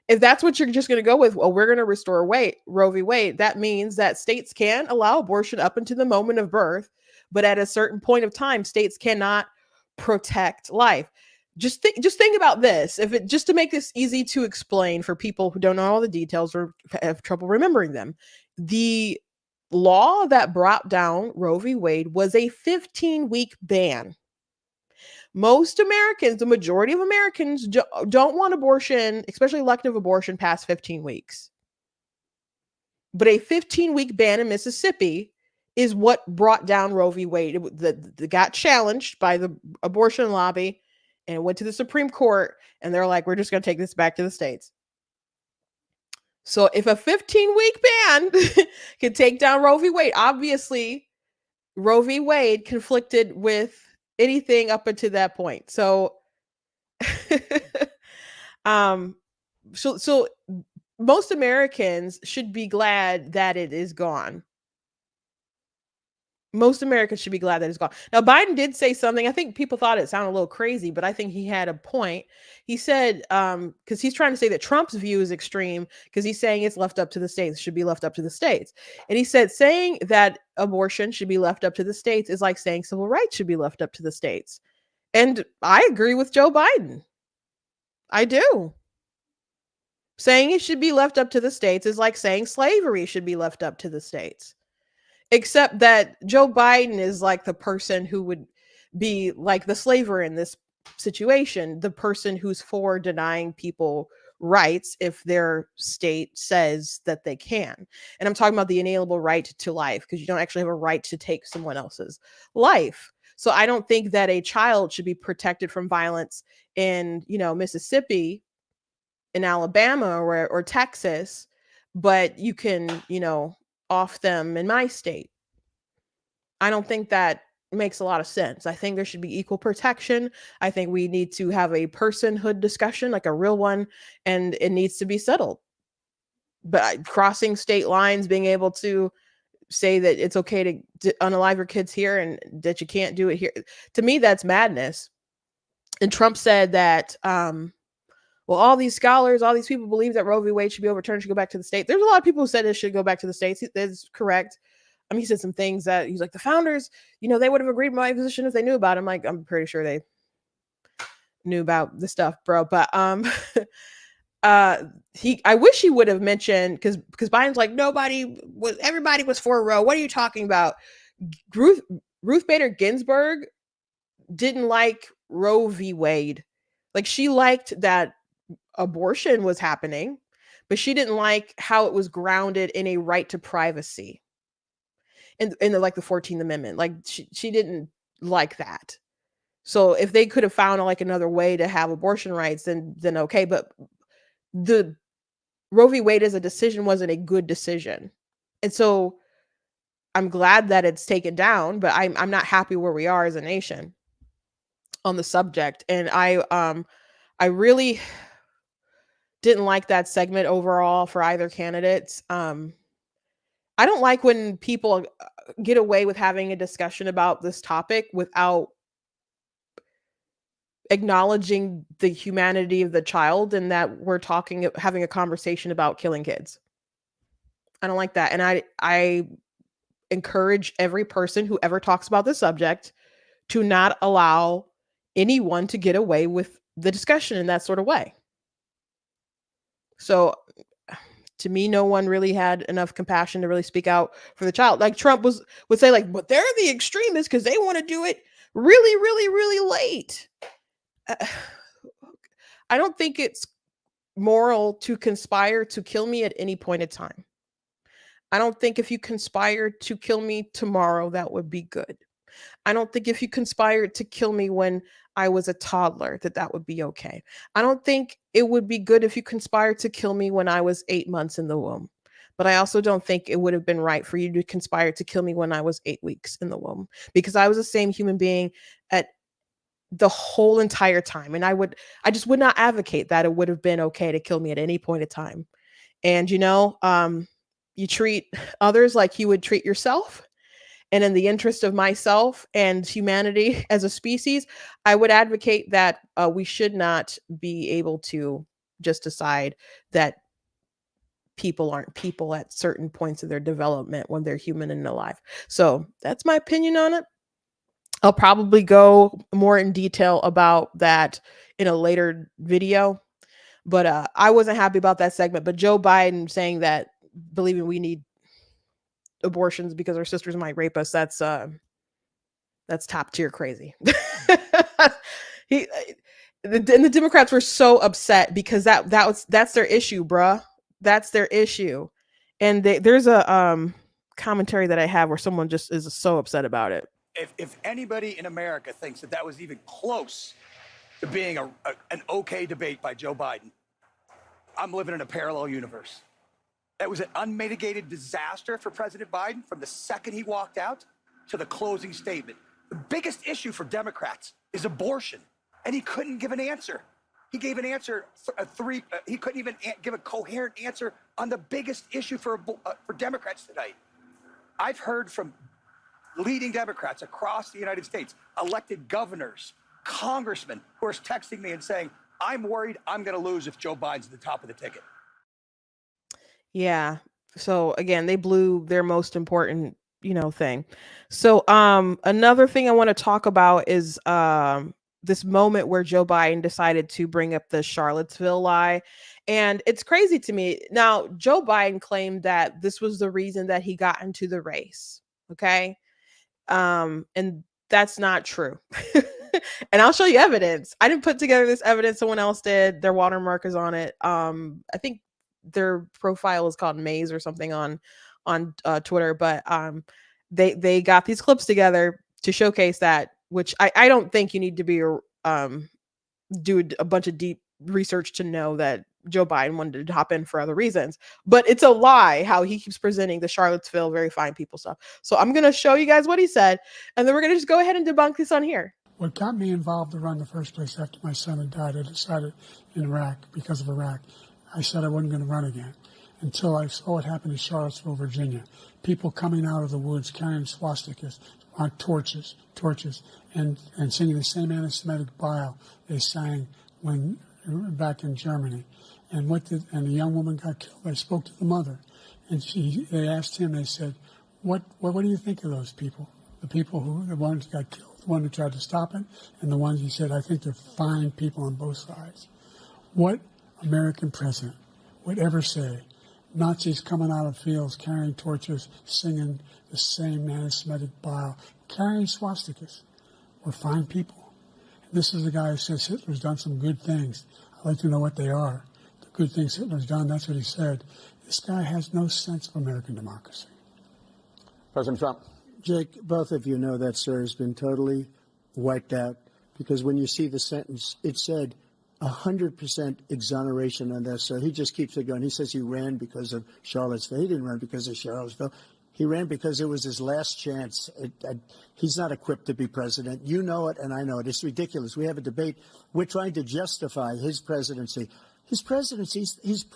if that's what you're just going to go with, well, we're going to restore Roe v. Wade, that means that states can allow abortion up until the moment of birth, but at a certain point of time, states cannot protect life. Just think about this. Just to make this easy to explain for people who don't know all the details or have trouble remembering them, the law that brought down Roe v. Wade was a 15-week ban. Most Americans, the majority of Americans, don't want abortion, especially elective abortion, past 15 weeks. But a 15-week ban in Mississippi is what brought down Roe v. Wade. It got challenged by the abortion lobby, and it went to the Supreme Court, and they're like, we're just going to take this back to the states. So if a 15-week ban can take down Roe v. Wade, obviously Roe v. Wade conflicted with anything up until that point. So um so most Americans should be glad that it is gone. Most Americans should be glad that it's gone. Now, Biden did say something. I think people thought it sounded a little crazy, but I think he had a point. He said, because he's trying to say that Trump's view is extreme, because he's saying it's left up to the states, should be left up to the states. And he said, saying that abortion should be left up to the states is like saying civil rights should be left up to the states. And I agree with Joe Biden. I do. Saying it should be left up to the states is like saying slavery should be left up to the states. Except that Joe Biden is like the person who would be like the slaver in this situation, the person who's for denying people rights if their state says that they can. And I'm talking about the inalienable right to life, because you don't actually have a right to take someone else's life. So I don't think that a child should be protected from violence in, Mississippi, in Alabama or Texas, but you can, off them in my state. I don't think that makes a lot of sense. I think there should be equal protection. I think we need to have a personhood discussion, like a real one, and it needs to be settled. But crossing state lines, being able to say that it's okay to unalive your kids here and that you can't do it here, to me, that's madness. And Trump said that, well, all these scholars, all these people believe that Roe v. Wade should be overturned, should go back to the state. There's a lot of people who said it should go back to the states. That's correct. I mean, he said some things that he's like, the founders, they would have agreed with my position if they knew about it. I'm like, I'm pretty sure they knew about the stuff, bro. But I wish he would have mentioned, because Biden's like, everybody was for Roe. What are you talking about? Ruth Bader Ginsburg didn't like Roe v. Wade. Like, she liked that abortion was happening, but she didn't like how it was grounded in a right to privacy in the 14th Amendment. Like, she didn't like that. So if they could have found like another way to have abortion rights, then okay. But the Roe v. Wade as a decision wasn't a good decision. And so I'm glad that it's taken down, but I'm not happy where we are as a nation on the subject. And I really didn't like that segment overall for either candidates. I don't like when people get away with having a discussion about this topic without acknowledging the humanity of the child, and that we're having a conversation about killing kids. I don't like that. And I encourage every person who ever talks about this subject to not allow anyone to get away with the discussion in that sort of way. So to me, no one really had enough compassion to really speak out for the child. Like Trump would say, like, but they're the extremists because they want to do it really, really, really late. I don't think it's moral to conspire to kill me at any point in time. I don't think if you conspired to kill me tomorrow, that would be good. I don't think if you conspired to kill me when I was a toddler, that would be okay. I don't think it would be good if you conspired to kill me when I was 8 months in the womb. But I also don't think it would have been right for you to conspire to kill me when I was 8 weeks in the womb, because I was the same human being at the whole entire time. And I just would not advocate that it would have been okay to kill me at any point in time. And, you treat others like you would treat yourself. And in the interest of myself and humanity as a species, I would advocate that we should not be able to just decide that people aren't people at certain points of their development when they're human and alive. So that's my opinion on it. I'll probably go more in detail about that in a later video. But I wasn't happy about that segment. But Joe Biden saying that, believing we need abortions because our sisters might rape us, that's top tier crazy. And the Democrats were so upset because that's their issue, bruh. That's their issue. And there's a commentary that I have where someone just is so upset about it. If anybody in America thinks that was even close to being an okay debate by Joe Biden, I'm living in a parallel universe. That was an unmitigated disaster for President Biden from the second he walked out to the closing statement. The biggest issue for Democrats is abortion, and he couldn't give an answer. He gave an answer, he couldn't even give a coherent answer on the biggest issue for Democrats tonight. I've heard from leading Democrats across the United States, elected governors, congressmen, who are texting me and saying, I'm worried I'm going to lose if Joe Biden's at the top of the ticket. Yeah. So again, they blew their most important, thing. So another thing I want to talk about is this moment where Joe Biden decided to bring up the Charlottesville lie. And it's crazy to me. Now, Joe Biden claimed that this was the reason that he got into the race. Okay. And that's not true. And I'll show you evidence. I didn't put together this evidence. Someone else did. Their watermark is on it. I think their profile is called Maze or something on Twitter, but they got these clips together to showcase that, which I don't think you need to be do a bunch of deep research to know that Joe Biden wanted to hop in for other reasons. But it's a lie how he keeps presenting the Charlottesville very fine people stuff. So I'm going to show you guys what he said, and then we're going to just go ahead and debunk this on here. What got me involved to run in the first place after my son had died, I decided in Iraq, because of Iraq, I said I wasn't going to run again until I saw what happened in Charlottesville, Virginia. People coming out of the woods carrying swastikas on torches, and singing the same anti-Semitic bile they sang when back in Germany. And the young woman got killed. I spoke to the mother, and they asked him. They said, "What do you think of those people? The ones who got killed, the one who tried to stop it, and the ones," he said, "I think they're fine people on both sides." What American president would ever say Nazis coming out of fields carrying torches, singing the same anti-Semitic bile, carrying swastikas were fine people? And this is the guy who says Hitler's done some good things. I'd like to know what they are. The good things Hitler's done, that's what he said. This guy has no sense of American democracy. President Trump. Jake, both of you know that, sir, has been totally wiped out, because when you see the sentence, it said 100% exoneration on that, sir. He just keeps it going. He says he ran because of Charlottesville. He didn't run because of Charlottesville. He ran because it was his last chance. He's not equipped to be president. You know it, and I know it. It's ridiculous. We have a debate. We're trying to justify his presidency. His presidency, he's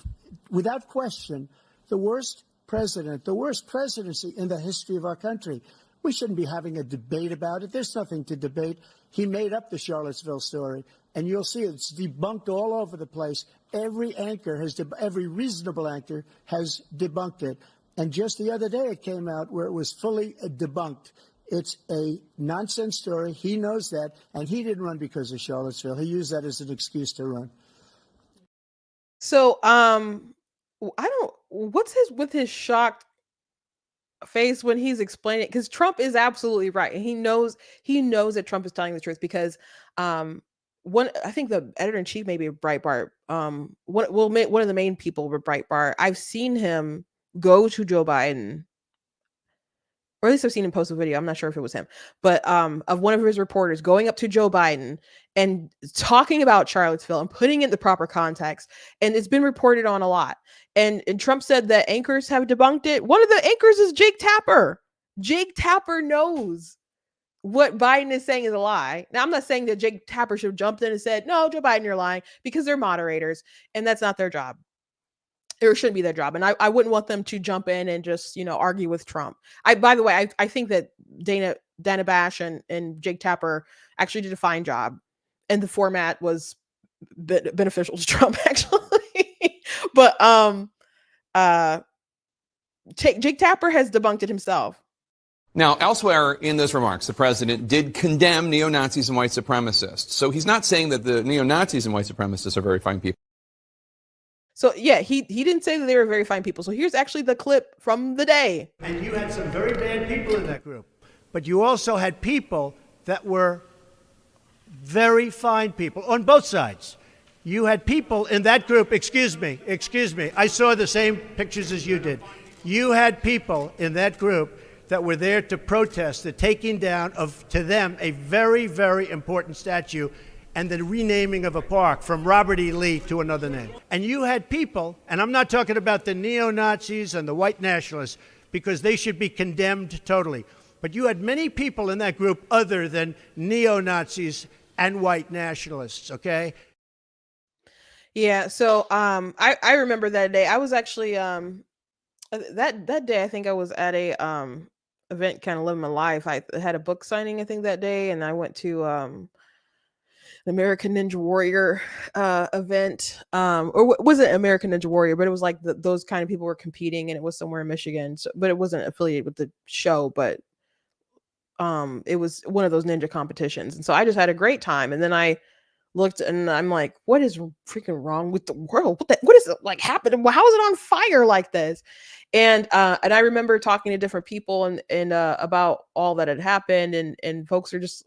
without question the worst presidency in the history of our country. We shouldn't be having a debate about it. There's nothing to debate. He made up the Charlottesville story, and you'll see it's debunked all over the place. Every reasonable anchor has debunked it. And just the other day it came out where it was fully debunked. It's a nonsense story. He knows that, and he didn't run because of Charlottesville. He used that as an excuse to run. So, what's with his shocked face when he's explaining it? Because Trump is absolutely right, and he knows that Trump is telling the truth, because I think the editor-in-chief maybe of Breitbart, one of the main people with Breitbart, I've seen him go to Joe Biden, or at least I've seen him post a video. I'm not sure if it was him, but of one of his reporters going up to Joe Biden and talking about Charlottesville and putting it in the proper context. And it's been reported on a lot. And Trump said that anchors have debunked it. One of the anchors is Jake Tapper. Jake Tapper knows what Biden is saying is a lie. Now, I'm not saying that Jake Tapper should have jumped in and said, "No, Joe Biden, you're lying," because they're moderators and that's not their job. It shouldn't be their job. And I wouldn't want them to jump in and just, argue with Trump. By the way, I think that Dana Bash and Jake Tapper actually did a fine job. And the format was beneficial to Trump, actually. But Jake Tapper has debunked it himself. Now, elsewhere in those remarks, the president did condemn neo-Nazis and white supremacists. So he's not saying that the neo-Nazis and white supremacists are very fine people. So, yeah, he didn't say that they were very fine people. So here's actually the clip from the day. And you had some very bad people in that group. But you also had people that were very fine people on both sides. You had people in that group, excuse me, I saw the same pictures as you did. You had people in that group that were there to protest the taking down of, to them, a very, very important statue and the renaming of a park from Robert E. Lee to another name. And you had people, and I'm not talking about the neo-Nazis and the white nationalists, because they should be condemned totally. But you had many people in that group other than neo-Nazis and white nationalists, okay? Yeah, so I remember that day. I was actually that day I think I was at a event kind of living my life. I had a book signing I think that day, and I went to an American Ninja Warrior event, wasn't American Ninja Warrior, but it was like those kind of people were competing, and it was somewhere in Michigan. So, but it wasn't affiliated with the show, but it was one of those ninja competitions, and so I just had a great time. And then I looked and I'm like, what is freaking wrong with the world? What is it like happening? How is it on fire like this? And I remember talking to different people and about all that had happened, and folks are just,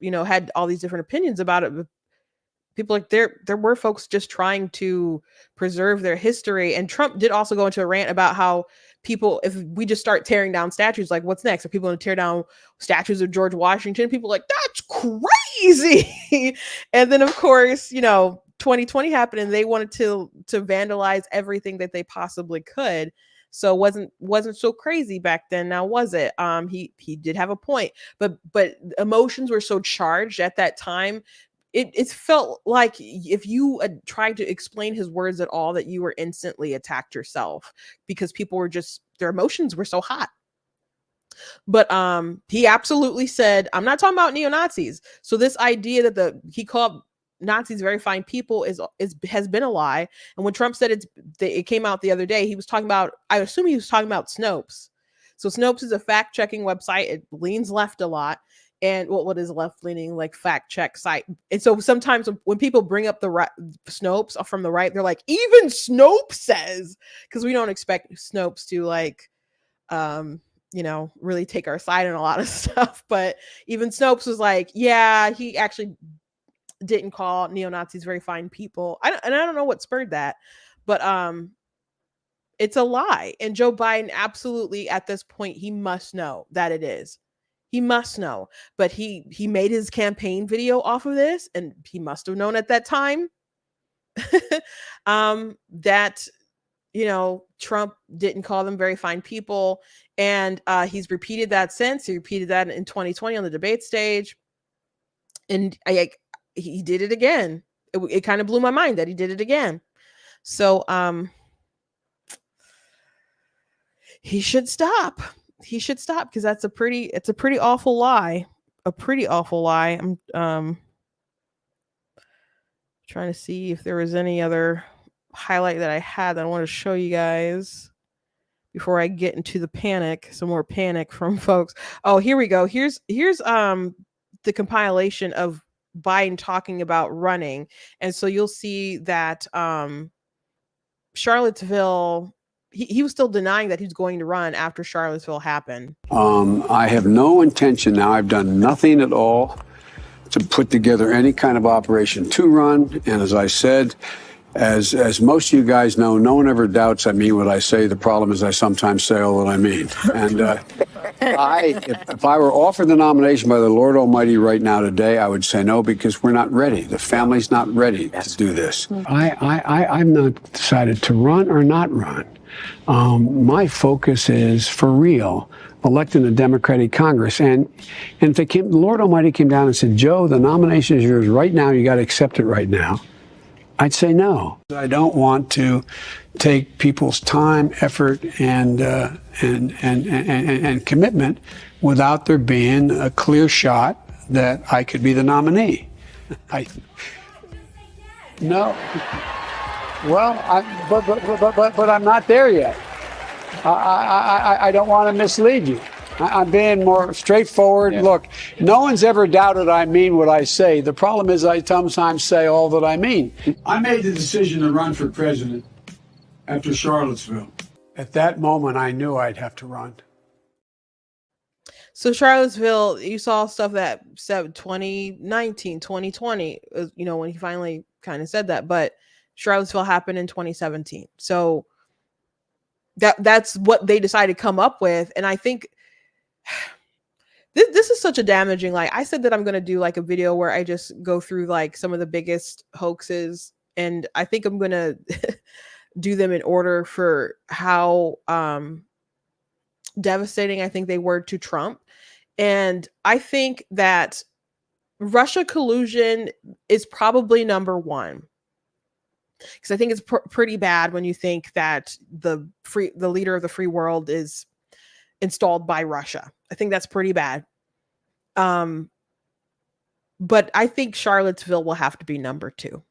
had all these different opinions about it. People like there were folks just trying to preserve their history. And Trump did also go into a rant about how people, if we just start tearing down statues, like what's next? Are people going to tear down statues of George Washington? People are like, that's crazy. And then of course, 2020 happened and they wanted to vandalize everything that they possibly could. So it wasn't so crazy back then. Now, was it? He did have a point, but emotions were so charged at that time. It felt like if you tried to explain his words at all, that you were instantly attacked yourself, because people were just, their emotions were so hot. But he absolutely said, I'm not talking about neo-Nazis. So this idea that he called Nazis very fine people has been a lie. And when Trump said it came out the other day, he was talking about, I assume he was talking about Snopes. So Snopes is a fact-checking website. It leans left a lot. And what is left-leaning, like fact-check site. And so sometimes when people bring up the Snopes from the right, they're like, even Snopes says, because we don't expect Snopes to really take our side on a lot of stuff. But even Snopes was like, yeah, he actually didn't call neo-Nazis very fine people. I don't know what spurred that, but it's a lie. And Joe Biden absolutely, at this point, he must know that it is. He must know. But he made his campaign video off of this, and he must have known at that time that Trump didn't call them very fine people. And he's repeated that since. He repeated that in 2020 on the debate stage. And he did it again. It kind of blew my mind that he did it again. So he should stop. He should stop, because it's a pretty awful lie. A pretty awful lie. I'm trying to see if there was any other highlight that I had that I want to show you guys before I get into the panic. Some more panic from folks. Oh, here we go. Here's the compilation of Biden talking about running. And so you'll see that Charlottesville, he was still denying that he's going to run after Charlottesville happened. I have no intention now. I've done nothing at all to put together any kind of operation to run. And as I said, as most of you guys know, no one ever doubts I mean what I say. The problem is I sometimes say all that I mean. And if I were offered the nomination by the Lord Almighty right now today, I would say no, because we're not ready. The family's not ready to do this. I've not decided to run or not run. My focus is, for real, electing a Democratic Congress. And if the Lord Almighty came down and said, Joe, the nomination is yours right now, you got to accept it right now, I'd say no. I don't want to take people's time, effort, and commitment without there being a clear shot that I could be the nominee. No. Well, but I'm not there yet. I don't want to mislead you. I'm being more straightforward. Yeah. Look, no one's ever doubted I mean what I say. The problem is I sometimes say all that I mean. I made the decision to run for president after Charlottesville. At that moment, I knew I'd have to run. So Charlottesville, you saw stuff that said 2019, 2020, when he finally kind of said that, but Charlottesville happened in 2017. So that's what they decided to come up with. And I think This is such a damaging, like I said that I'm going to do like a video where I just go through like some of the biggest hoaxes, and I think I'm going to do them in order for how devastating I think they were to Trump. And I think that Russia collusion is probably number one, because I think it's pretty bad when you think that the leader of the free world is installed by Russia. I think that's pretty bad. But I think Charlottesville will have to be number two.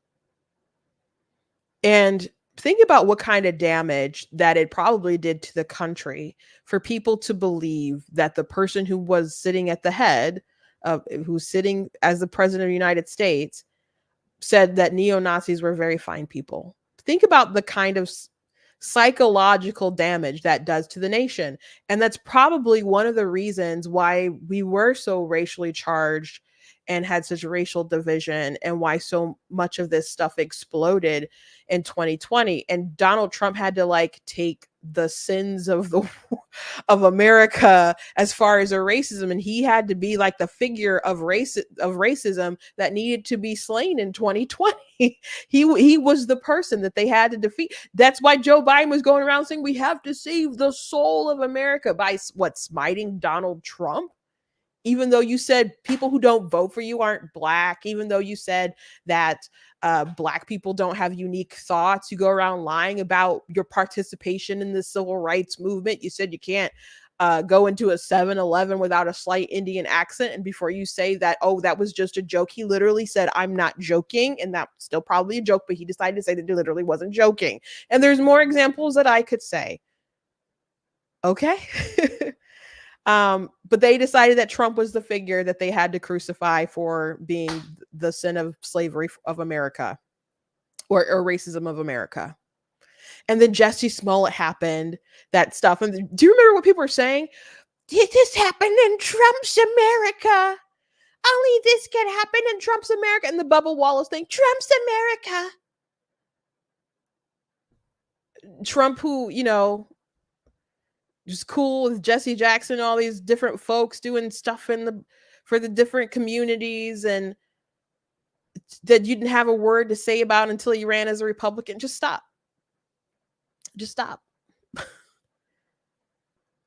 And think about what kind of damage that it probably did to the country for people to believe that the person who was sitting at the head of, who's sitting as the president of the United States, said that neo-Nazis were very fine people. Think about the kind of psychological damage that does to the nation. And that's probably one of the reasons why we were so racially charged and had such racial division, and why so much of this stuff exploded in 2020. And Donald Trump had to like take the sins of America as far as a racism, and he had to be like the figure of racism that needed to be slain in 2020. He was the person that they had to defeat. That's why Joe Biden was going around saying we have to save the soul of America by smiting Donald Trump. Even though you said people who don't vote for you aren't black, even though you said that black people don't have unique thoughts, you go around lying about your participation in the civil rights movement. You said you can't go into a 7-Eleven without a slight Indian accent. And before you say that, oh, that was just a joke, he literally said, I'm not joking. And that's still probably a joke, but he decided to say that he literally wasn't joking. And there's more examples that I could say. Okay. But they decided that Trump was the figure that they had to crucify for being the sin of slavery of America, or racism of America. And then Jesse Smollett happened, that stuff. And do you remember what people were saying? This happened in Trump's America. Only this can happen in Trump's America. And the Bubba Wallace thing, Trump's America. Trump, who, you know, just cool with Jesse Jackson, all these different folks doing stuff for the different communities, and that you didn't have a word to say about until you ran as a Republican. Just stop. Just stop.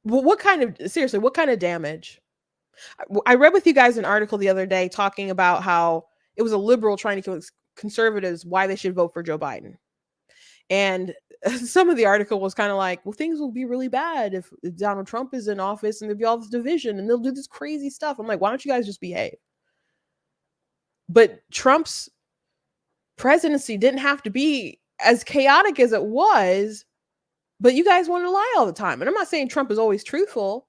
Well, what kind of damage? I read with you guys an article the other day talking about how it was a liberal trying to convince conservatives why they should vote for Joe Biden. And some of the article was kind of like, well, things will be really bad if Donald Trump is in office, and there'll be all this division and they'll do this crazy stuff. I'm like, why don't you guys just behave? But Trump's presidency didn't have to be as chaotic as it was, but you guys want to lie all the time. And I'm not saying Trump is always truthful.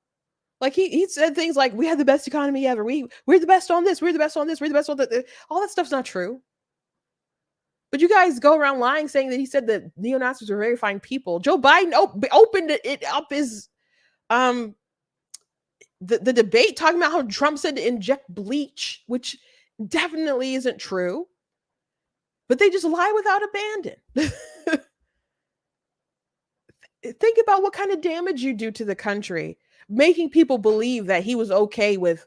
Like he said things like, we have the best economy ever. We're the best on this. We're the best on this. We're the best on that. All that stuff's not true. But you guys go around lying, saying that he said that neo-Nazis were very fine people. Joe Biden opened it up as the debate, talking about how Trump said to inject bleach, which definitely isn't true. But they just lie without abandon. Think about what kind of damage you do to the country, making people believe that he was okay with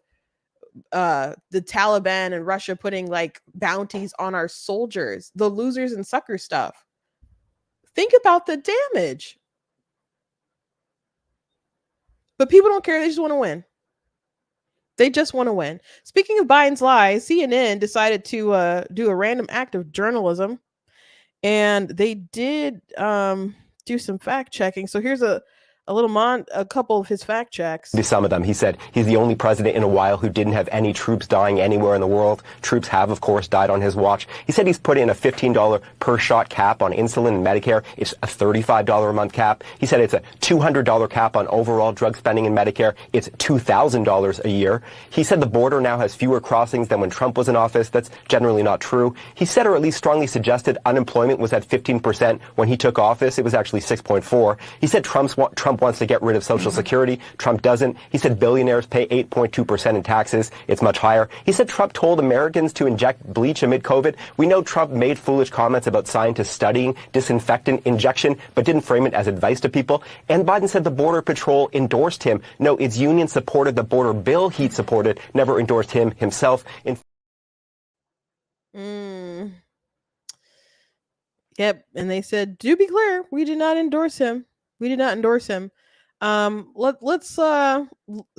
the Taliban and Russia putting like bounties on our soldiers, the losers and sucker stuff. Think about the damage. But people don't care. They just want to win. They just want to win. Speaking of Biden's lies, CNN decided to do a random act of journalism, and they did do some fact checking. So here's a couple of his fact checks. To some of them, he said he's the only president in a while who didn't have any troops dying anywhere in the world. Troops have, of course, died on his watch. He said he's put in a $15 per shot cap on insulin and Medicare. It's a $35 a month cap. He said it's a $200 cap on overall drug spending in Medicare. It's $2,000 a year. He said the border now has fewer crossings than when Trump was in office. That's generally not true. He said, or at least strongly suggested, unemployment was at 15% when he took office. It was actually 6.4. He said Trump Trump wants to get rid of Social Security. Trump doesn't. He said billionaires pay 8.2% in taxes. It's much higher. He said Trump told Americans to inject bleach amid COVID. We know Trump made foolish comments about scientists studying disinfectant injection, but didn't frame it as advice to people. And Biden said the Border Patrol endorsed him. No, its union supported the border bill he supported, never endorsed him himself. Yep, and they said, "Do be clear, we did not endorse him. We did not endorse him." Let's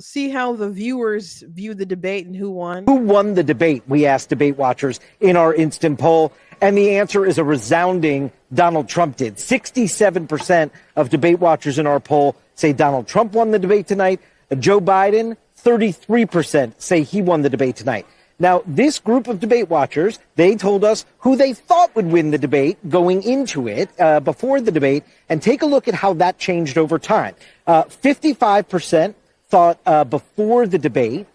see how the viewers view the debate and who won. Who won the debate? We asked debate watchers in our instant poll, and the answer is a resounding Donald Trump did. 67% of debate watchers in our poll say Donald Trump won the debate tonight. Joe Biden, 33% say he won the debate tonight. Now, this group of debate watchers, they told us who they thought would win the debate going into it before the debate, and take a look at how that changed over time. 55% thought before the debate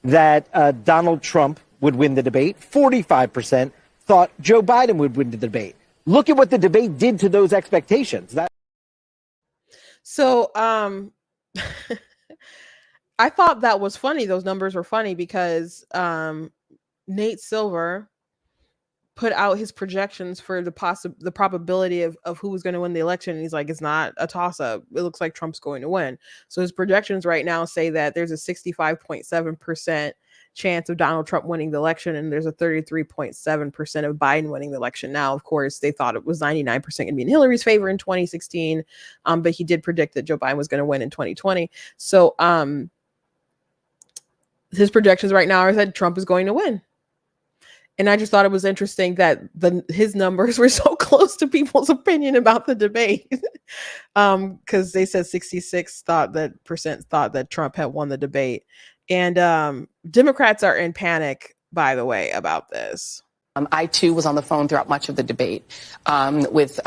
that Donald Trump would win the debate. 45% thought Joe Biden would win the debate. Look at what the debate did to those expectations. So, I thought that was funny. Those numbers were funny because Nate Silver put out his projections for the probability of who was going to win the election. And he's like, it's not a toss-up. It looks like Trump's going to win. So his projections right now say that there's a 65.7% chance of Donald Trump winning the election, and there's a 33.7% of Biden winning the election. Now, of course, they thought it was 99% going to be in Hillary's favor in 2016, but he did predict that Joe Biden was going to win in 2020. So, his projections right now are that Trump is going to win. And I just thought it was interesting that his numbers were so close to people's opinion about the debate. Because they said 66% thought that Trump had won the debate. And Democrats are in panic, by the way, about this. I, too, was on the phone throughout much of the debate with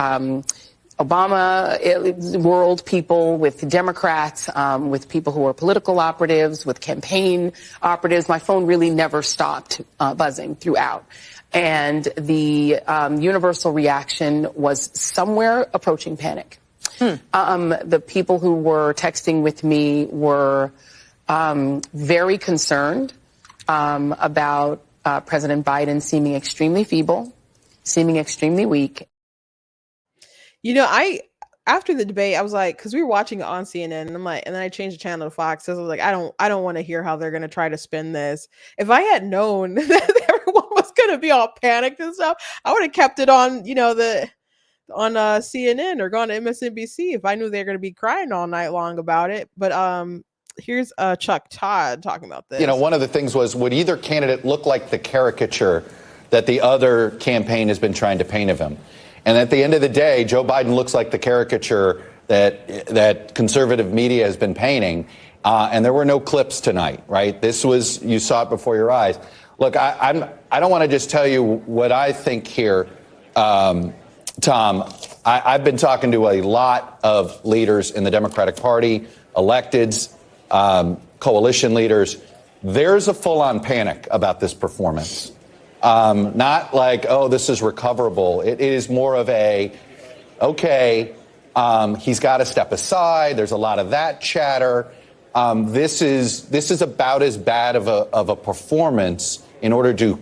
Obama world people, with Democrats, with people who are political operatives, with campaign operatives. My phone really never stopped buzzing throughout. And the universal reaction was somewhere approaching panic. The people who were texting with me were very concerned about President Biden seeming extremely feeble, seeming extremely weak. You know, after the debate, I was like, because we were watching it on CNN, and I'm like, and then I changed the channel to Fox. So I was like, I don't want to hear how they're going to try to spin this. If I had known that everyone was going to be all panicked and stuff, I would have kept it on, on CNN or gone to MSNBC if I knew they were going to be crying all night long about it. But here's Chuck Todd talking about this. One of the things was, would either candidate look like the caricature that the other campaign has been trying to paint of him? And at the end of the day, Joe Biden looks like the caricature that conservative media has been painting. And there were no clips tonight, right? This was, you saw it before your eyes. Look, I don't want to just tell you what I think here, Tom. I've been talking to a lot of leaders in the Democratic Party, electeds, coalition leaders. There's a full-on panic about this performance. Not like, oh, this is recoverable. It is more of okay, he's got to step aside. There's a lot of that chatter. This is about as bad of a performance in order to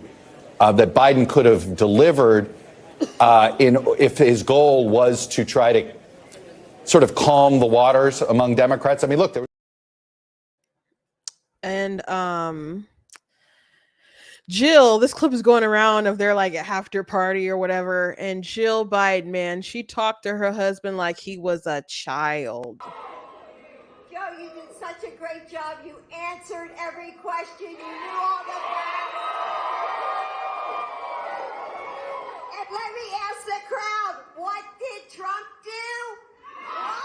that Biden could have delivered if his goal was to try to sort of calm the waters among Democrats. I mean, look, Jill, this clip is going around of their after party or whatever, and Jill Biden, man, she talked to her husband like he was a child. Joe, you did such a great job. You answered every question. You knew all the facts. And let me ask the crowd, what did Trump do? Why?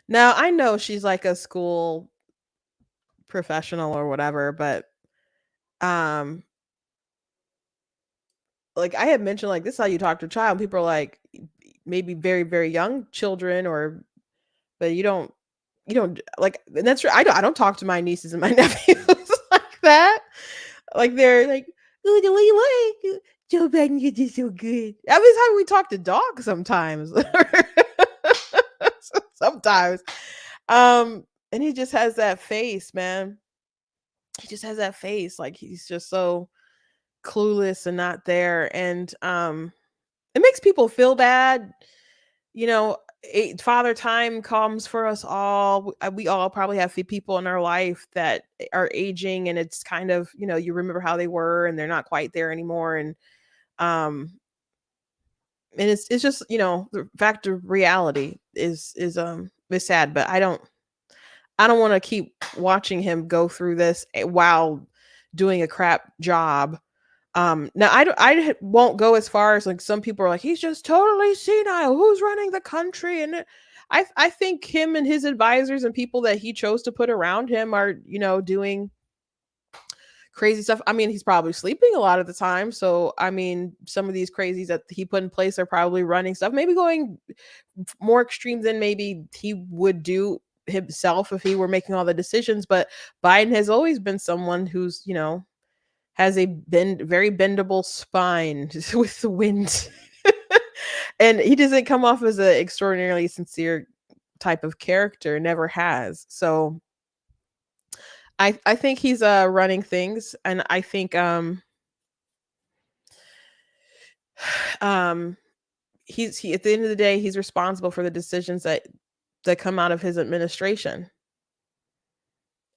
Now, I know she's like a school professional or whatever, but I had mentioned this is how you talk to a child. People are like, maybe very, very young children, but you don't and that's true. I don't talk to my nieces and my nephews like that. They're like, oh, the way you like Joe Biden, you did so good. I mean, it's how we talk to dogs sometimes. sometimes. And he just has that face, man. He just has that face. Like he's just so clueless and not there. And it makes people feel bad. You know, father time comes for us all. We all probably have people in our life that are aging, and it's kind of, you know, you remember how they were and they're not quite there anymore. Um and it's just, you know, the fact of reality is sad, but I don't want to keep watching him go through this while doing a crap job. Now won't go as far as like some people are like, he's just totally senile. Who's running the country? And I think him and his advisors and people that he chose to put around him are, you know, doing crazy stuff. I mean, he's probably sleeping a lot of the time. So, I mean, some of these crazies that he put in place are probably running stuff, maybe going more extreme than maybe he would do himself if he were making all the decisions. But Biden has always been someone who's, you know, has a very bendable spine with the wind. And he doesn't come off as an extraordinarily sincere type of character, never has. So I think he's running things, and I think he at the end of the day, he's responsible for the decisions that come out of his administration.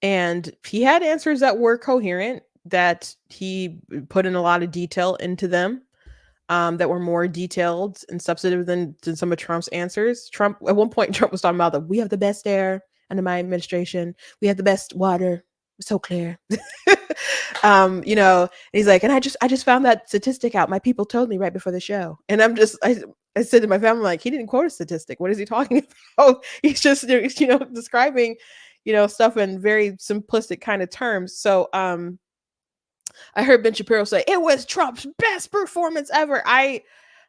And he had answers that were coherent, that he put in a lot of detail into them, that were more detailed and substantive than some of Trump's answers. Trump, at one point, Trump was talking about that we have the best air under my administration. We have the best water. So clear. You know, he's like, and I just found that statistic out. My people told me right before the show. And I said to my family, like, he didn't quote a statistic. What is he talking about? He's just, you know, describing, you know, stuff in very simplistic kind of terms. So I heard Ben Shapiro say it was Trump's best performance ever. I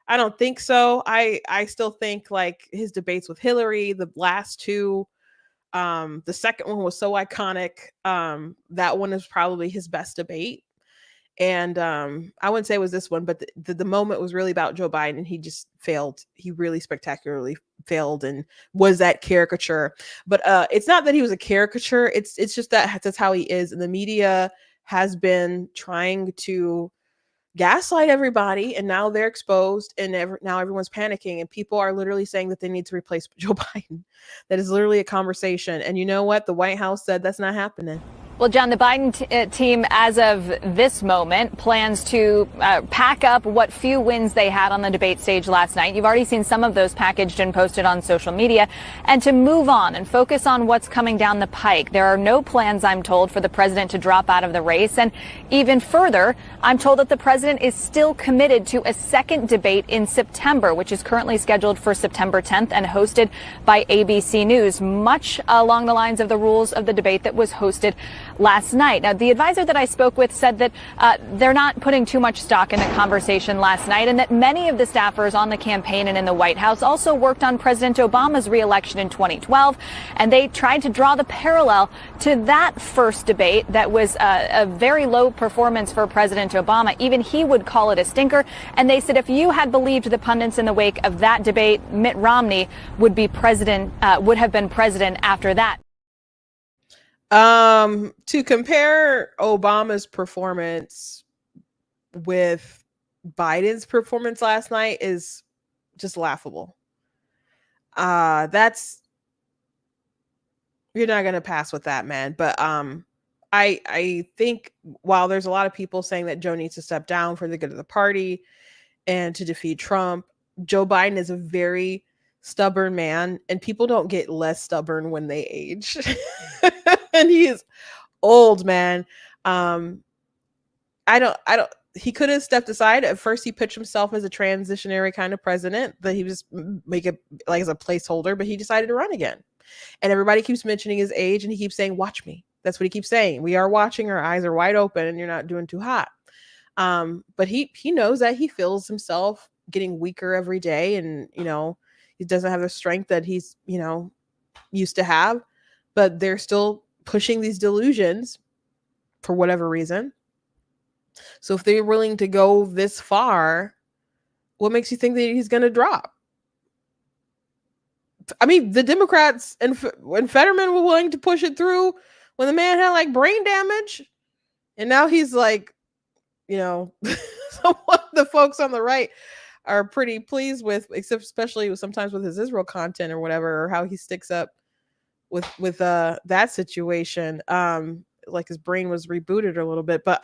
don't think so. I still think like his debates with Hillary, the last two, the second one was so iconic. That one is probably his best debate. And I wouldn't say it was this one, but the moment was really about Joe Biden, and he just failed. He really spectacularly failed and was that caricature. But it's not that he was a caricature. It's just that's how he is. And the media has been trying to gaslight everybody, and now they're exposed, and now everyone's panicking, and people are literally saying that they need to replace Joe Biden. That is literally a conversation. And you know what? The White House said that's not happening. Well, John, the Biden team, as of this moment, plans to pack up what few wins they had on the debate stage last night. You've already seen some of those packaged and posted on social media, and to move on and focus on what's coming down the pike. There are no plans, I'm told, for the president to drop out of the race. And even further, I'm told that the president is still committed to a second debate in September, which is currently scheduled for September 10th and hosted by ABC News, much along the lines of the rules of the debate that was hosted last night. Now, the advisor that I spoke with said that they're not putting too much stock in the conversation last night, and that many of the staffers on the campaign and in the White House also worked on President Obama's reelection in 2012, and they tried to draw the parallel to that first debate that was a very low performance for President Obama. Even he would call it a stinker, and they said if you had believed the pundits in the wake of that debate, Mitt Romney would have been president after that. To compare Obama's performance with Biden's performance last night is just laughable. That's, you're not gonna pass with that, man. But I think while there's a lot of people saying that Joe needs to step down for the good of the party and to defeat Trump, Joe Biden is a very stubborn man, and people don't get less stubborn when they age. And he is old, man. He could have stepped aside. At first he pitched himself as a transitionary kind of president, that he was make it like as a placeholder, but he decided to run again. And everybody keeps mentioning his age, and he keeps saying, watch me. That's what he keeps saying. We are watching, our eyes are wide open, and you're not doing too hot. But he knows that he feels himself getting weaker every day, and you know, he doesn't have the strength that he's, you know, used to have, but they're still pushing these delusions for whatever reason. So if they're willing to go this far, what makes you think that he's going to drop? I mean, the Democrats and Fetterman were willing to push it through when the man had like brain damage, and now he's like, so what the folks on the right are pretty pleased with, except especially sometimes with his Israel content or whatever, or how he sticks up with that situation. Like his brain was rebooted a little bit, but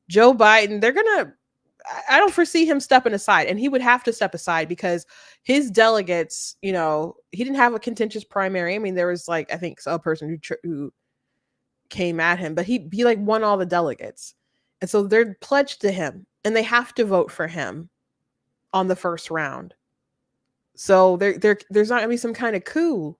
Joe Biden, I don't foresee him stepping aside, and he would have to step aside because his delegates, he didn't have a contentious primary. I mean, there was like, I think a person who came at him, but he like won all the delegates. And so they're pledged to him and they have to vote for him on the first round. So there's not gonna be some kind of coup.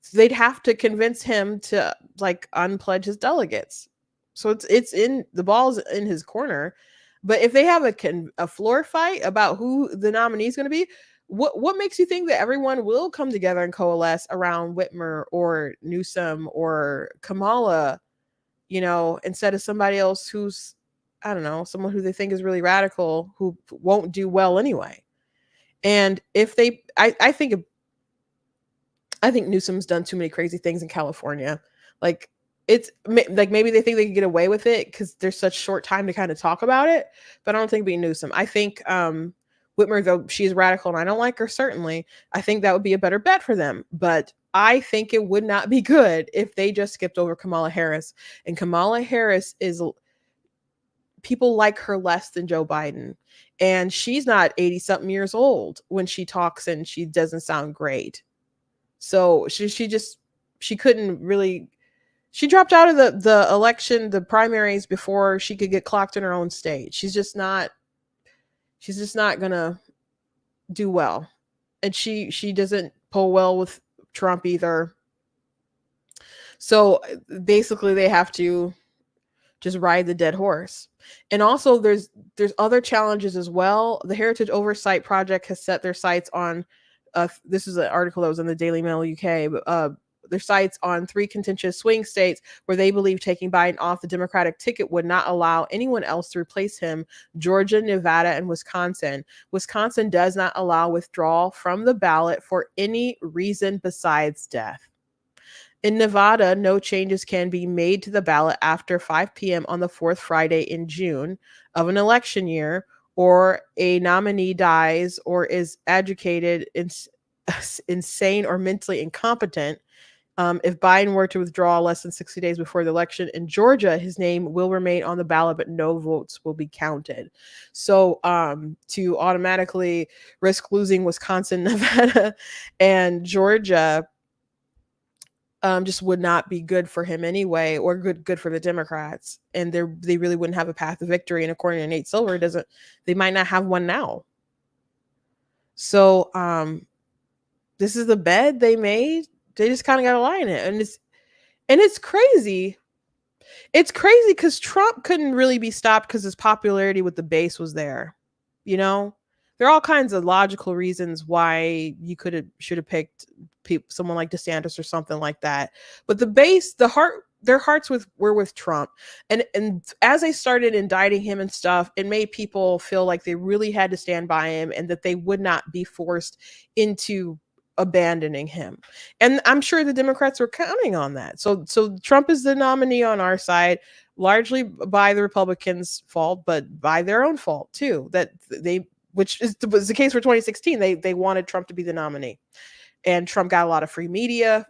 So they'd have to convince him to like unpledge his delegates. So it's in the ball's in his corner. But if they have a floor fight about who the nominee is going to be, what makes you think that everyone will come together and coalesce around Whitmer or Newsom or Kamala, instead of somebody else who's, I don't know, someone who they think is really radical, who won't do well anyway. And if I think Newsom's done too many crazy things in California. Like, it's like maybe they think they can get away with it because there's such short time to kind of talk about it, but I don't think it'd be Newsom. I think Whitmer, though she's radical and I don't like her, certainly, I think that would be a better bet for them. But I think it would not be good if they just skipped over Kamala Harris. And Kamala Harris people like her less than Joe Biden. And she's not 80-something years old when she talks and she doesn't sound great. So she couldn't really... She dropped out of the election, the primaries, before she could get clocked in her own state. She's just not gonna do well. And she doesn't pull well with Trump either. So basically they have to just ride the dead horse. And also there's other challenges as well. The Heritage Oversight Project has set their sights on this is an article that was in the Daily Mail UK, but their sights on 3 contentious swing states where they believe taking Biden off the Democratic ticket would not allow anyone else to replace him: Georgia, Nevada, and Wisconsin. Wisconsin does not allow withdrawal from the ballot for any reason besides death. In Nevada, no changes can be made to the ballot after 5 p.m. on the 4th Friday in June of an election year, or a nominee dies or is educated, insane, or mentally incompetent. If Biden were to withdraw less than 60 days before the election in Georgia, his name will remain on the ballot, but no votes will be counted. So to automatically risk losing Wisconsin, Nevada, and Georgia just would not be good for him anyway, or good for the Democrats. And they really wouldn't have a path to victory. And according to Nate Silver, they might not have one now. So this is the bed they made. They just kind of got to lie in it. And it's crazy. It's crazy because Trump couldn't really be stopped because his popularity with the base was there. There are all kinds of logical reasons why you should have picked someone like DeSantis or something like that. But the base, their hearts were with Trump. And as they started indicting him and stuff, it made people feel like they really had to stand by him and that they would not be forced into abandoning him. And I'm sure the Democrats were counting on that. So Trump is the nominee on our side, largely by the Republicans' fault, but by their own fault too. Which was the case for 2016. They wanted Trump to be the nominee. And Trump got a lot of free media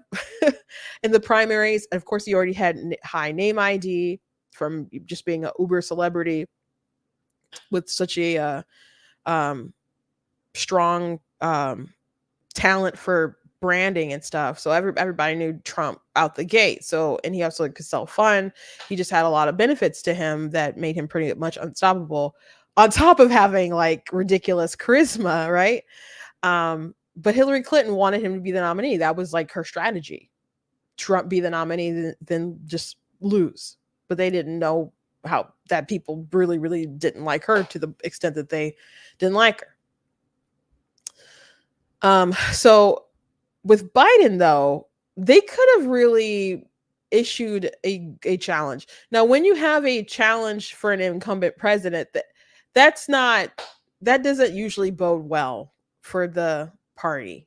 in the primaries. And of course, he already had high name ID from just being an uber celebrity with such a strong talent for branding and stuff. So everybody knew Trump out the gate. So, and he also could sell fun. He just had a lot of benefits to him that made him pretty much unstoppable, on top of having like ridiculous charisma, right? But Hillary Clinton wanted him to be the nominee. That was like her strategy. Trump be the nominee, then just lose. But they didn't know how that people really, really didn't like her to the extent that they didn't like her. So with Biden, though, they could have really issued a challenge. Now, when you have a challenge for an incumbent president, that doesn't usually bode well for the party.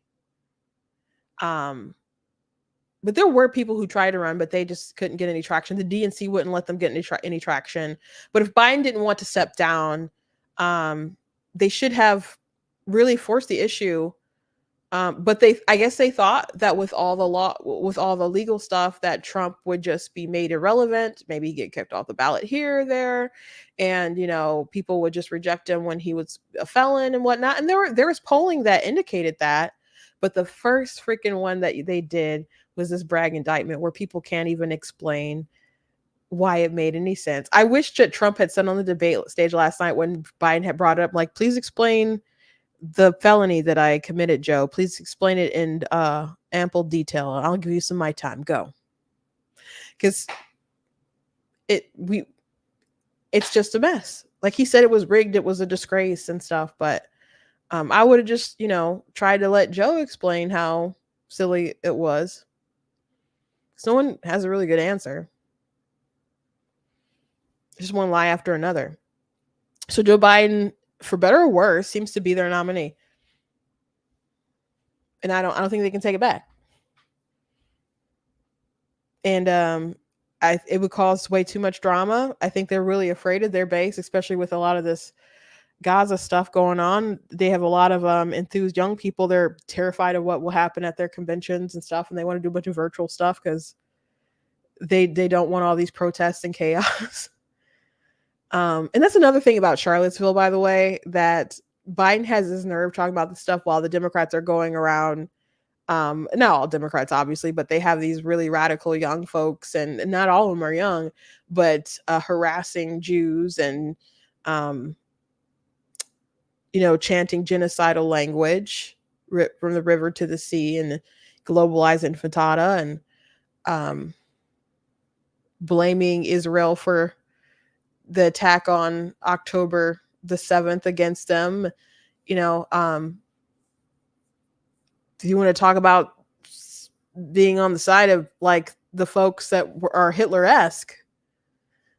But there were people who tried to run, but they just couldn't get any traction. The DNC wouldn't let them get any traction. But if Biden didn't want to step down, they should have really forced the issue. But I guess they thought that with all the legal stuff, that Trump would just be made irrelevant, maybe get kicked off the ballot here or there, and people would just reject him when he was a felon and whatnot. And there was polling that indicated that, but the first freaking one that they did was this bragg indictment where people can't even explain why it made any sense. I wish that Trump had said on the debate stage last night when Biden had brought it up, like, please explain the felony that I committed, Joe. Please explain it in ample detail. I'll give you some of my time. Go. Because it's just a mess. Like he said, it was rigged. It was a disgrace and stuff. But I would have just, tried to let Joe explain how silly it was. No one has a really good answer. Just one lie after another. So Joe Biden, for better or worse, seems to be their nominee. And I don't think they can take it back. And it would cause way too much drama. I think they're really afraid of their base, especially with a lot of this Gaza stuff going on. They have a lot of enthused young people. They're terrified of what will happen at their conventions and stuff, and they want to do a bunch of virtual stuff because they don't want all these protests and chaos. And that's another thing about Charlottesville, by the way, that Biden has his nerve talking about this stuff while the Democrats are going around. Not all Democrats, obviously, but they have these really radical young folks, and not all of them are young, but harassing Jews and, chanting genocidal language from the river to the sea and globalized intifada and blaming Israel for the attack on October the 7th against them. Do you want to talk about being on the side of like the folks that are Hitler-esque?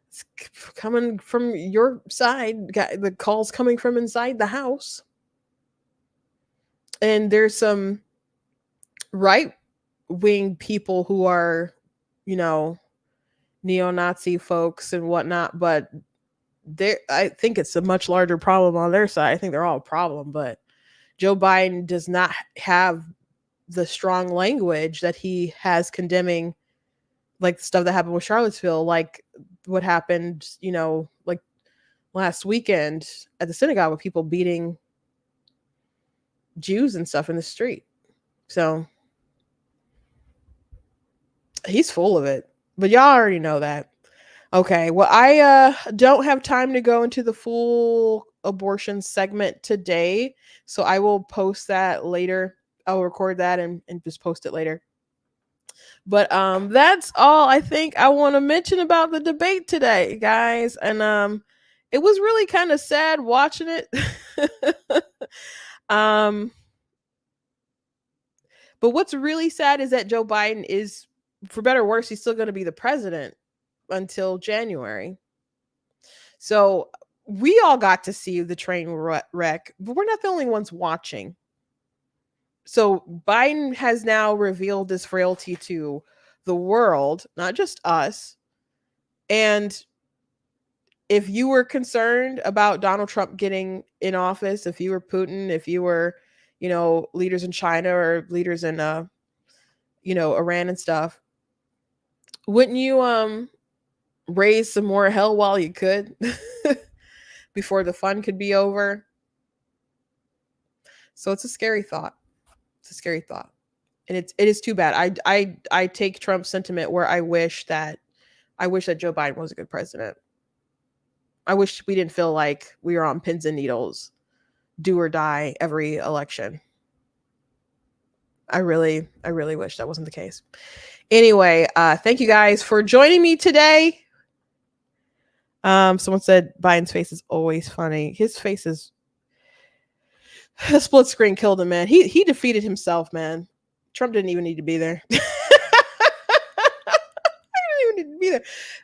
It's coming from your side. The call's coming from inside the house. And there's some right-wing people who are, neo-Nazi folks and whatnot, but I think it's a much larger problem on their side. I think they're all a problem, but Joe Biden does not have the strong language that he has condemning like the stuff that happened with Charlottesville, like what happened, like last weekend at the synagogue with people beating Jews and stuff in the street. So he's full of it, but y'all already know that. Okay, well, I don't have time to go into the full abortion segment today, so I will post that later. I'll record that and just post it later. But that's all I think I want to mention about the debate today, guys. And it was really kind of sad watching it. But what's really sad is that Joe Biden is, for better or worse, he's still going to be the president until January. So we all got to see the train wreck, but we're not the only ones watching. So Biden has now revealed this frailty to the world, not just us. And if you were concerned about Donald Trump getting in office, if you were Putin, if you were, leaders in China or leaders in, Iran and stuff, wouldn't you raise some more hell while you could before the fun could be over? So it's a scary thought. It's a scary thought. And it is too bad. I take Trump's sentiment where I wish that Joe Biden was a good president. I wish we didn't feel like we were on pins and needles, do or die every election. I really wish that wasn't the case. Anyway, thank you guys for joining me today. Someone said Biden's face is always funny. His face is, the split screen killed him, man. He defeated himself, man. Trump didn't even need to be there. He didn't even need to be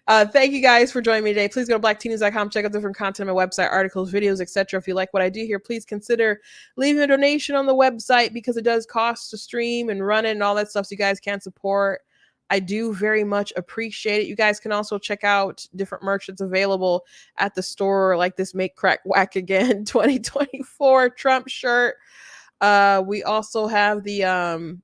Thank you guys for joining me today. Please go to blacktnews.com, check out different content on my website, articles, videos, etc. If you like what I do here, please consider leaving a donation on the website because it does cost to stream and run it and all that stuff, so you guys can support. I do very much appreciate it. You guys can also check out different merch that's available at the store, like this Make Crack Whack Again 2024 Trump shirt. We also have the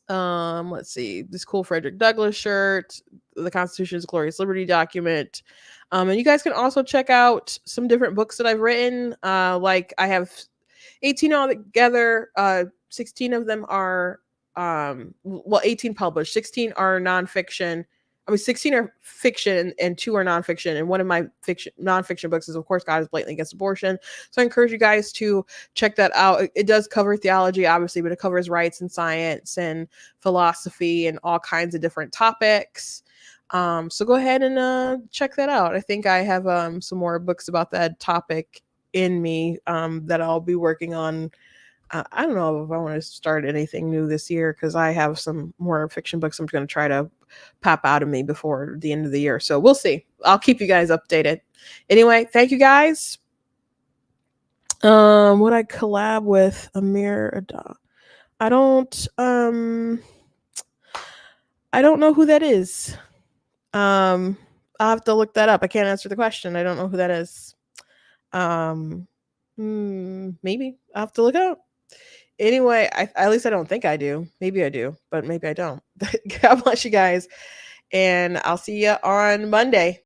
let's see, this cool Frederick Douglass shirt, the Constitution's Glorious Liberty document. And you guys can also check out some different books that I've written. Like I have 18 altogether. 16 of them are 18 published, 16 are nonfiction. 16 are fiction and 2 are nonfiction. And one of my nonfiction books is, of course, God is Blatantly Against Abortion. So I encourage you guys to check that out. It does cover theology, obviously, but it covers rights and science and philosophy and all kinds of different topics. So go ahead and check that out. I think I have some more books about that topic in me that I'll be working on. I don't know if I want to start anything new this year because I have some more fiction books I'm going to try to pop out of me before the end of the year. So we'll see. I'll keep you guys updated. Anyway, thank you guys. Would I collab with Amir Adda? I don't know who that is. I'll have to look that up. I can't answer the question. I don't know who that is. Maybe I'll have to look it up. Anyway, at least I don't think I do. Maybe I do, but maybe I don't. God bless you guys. And I'll see you on Monday.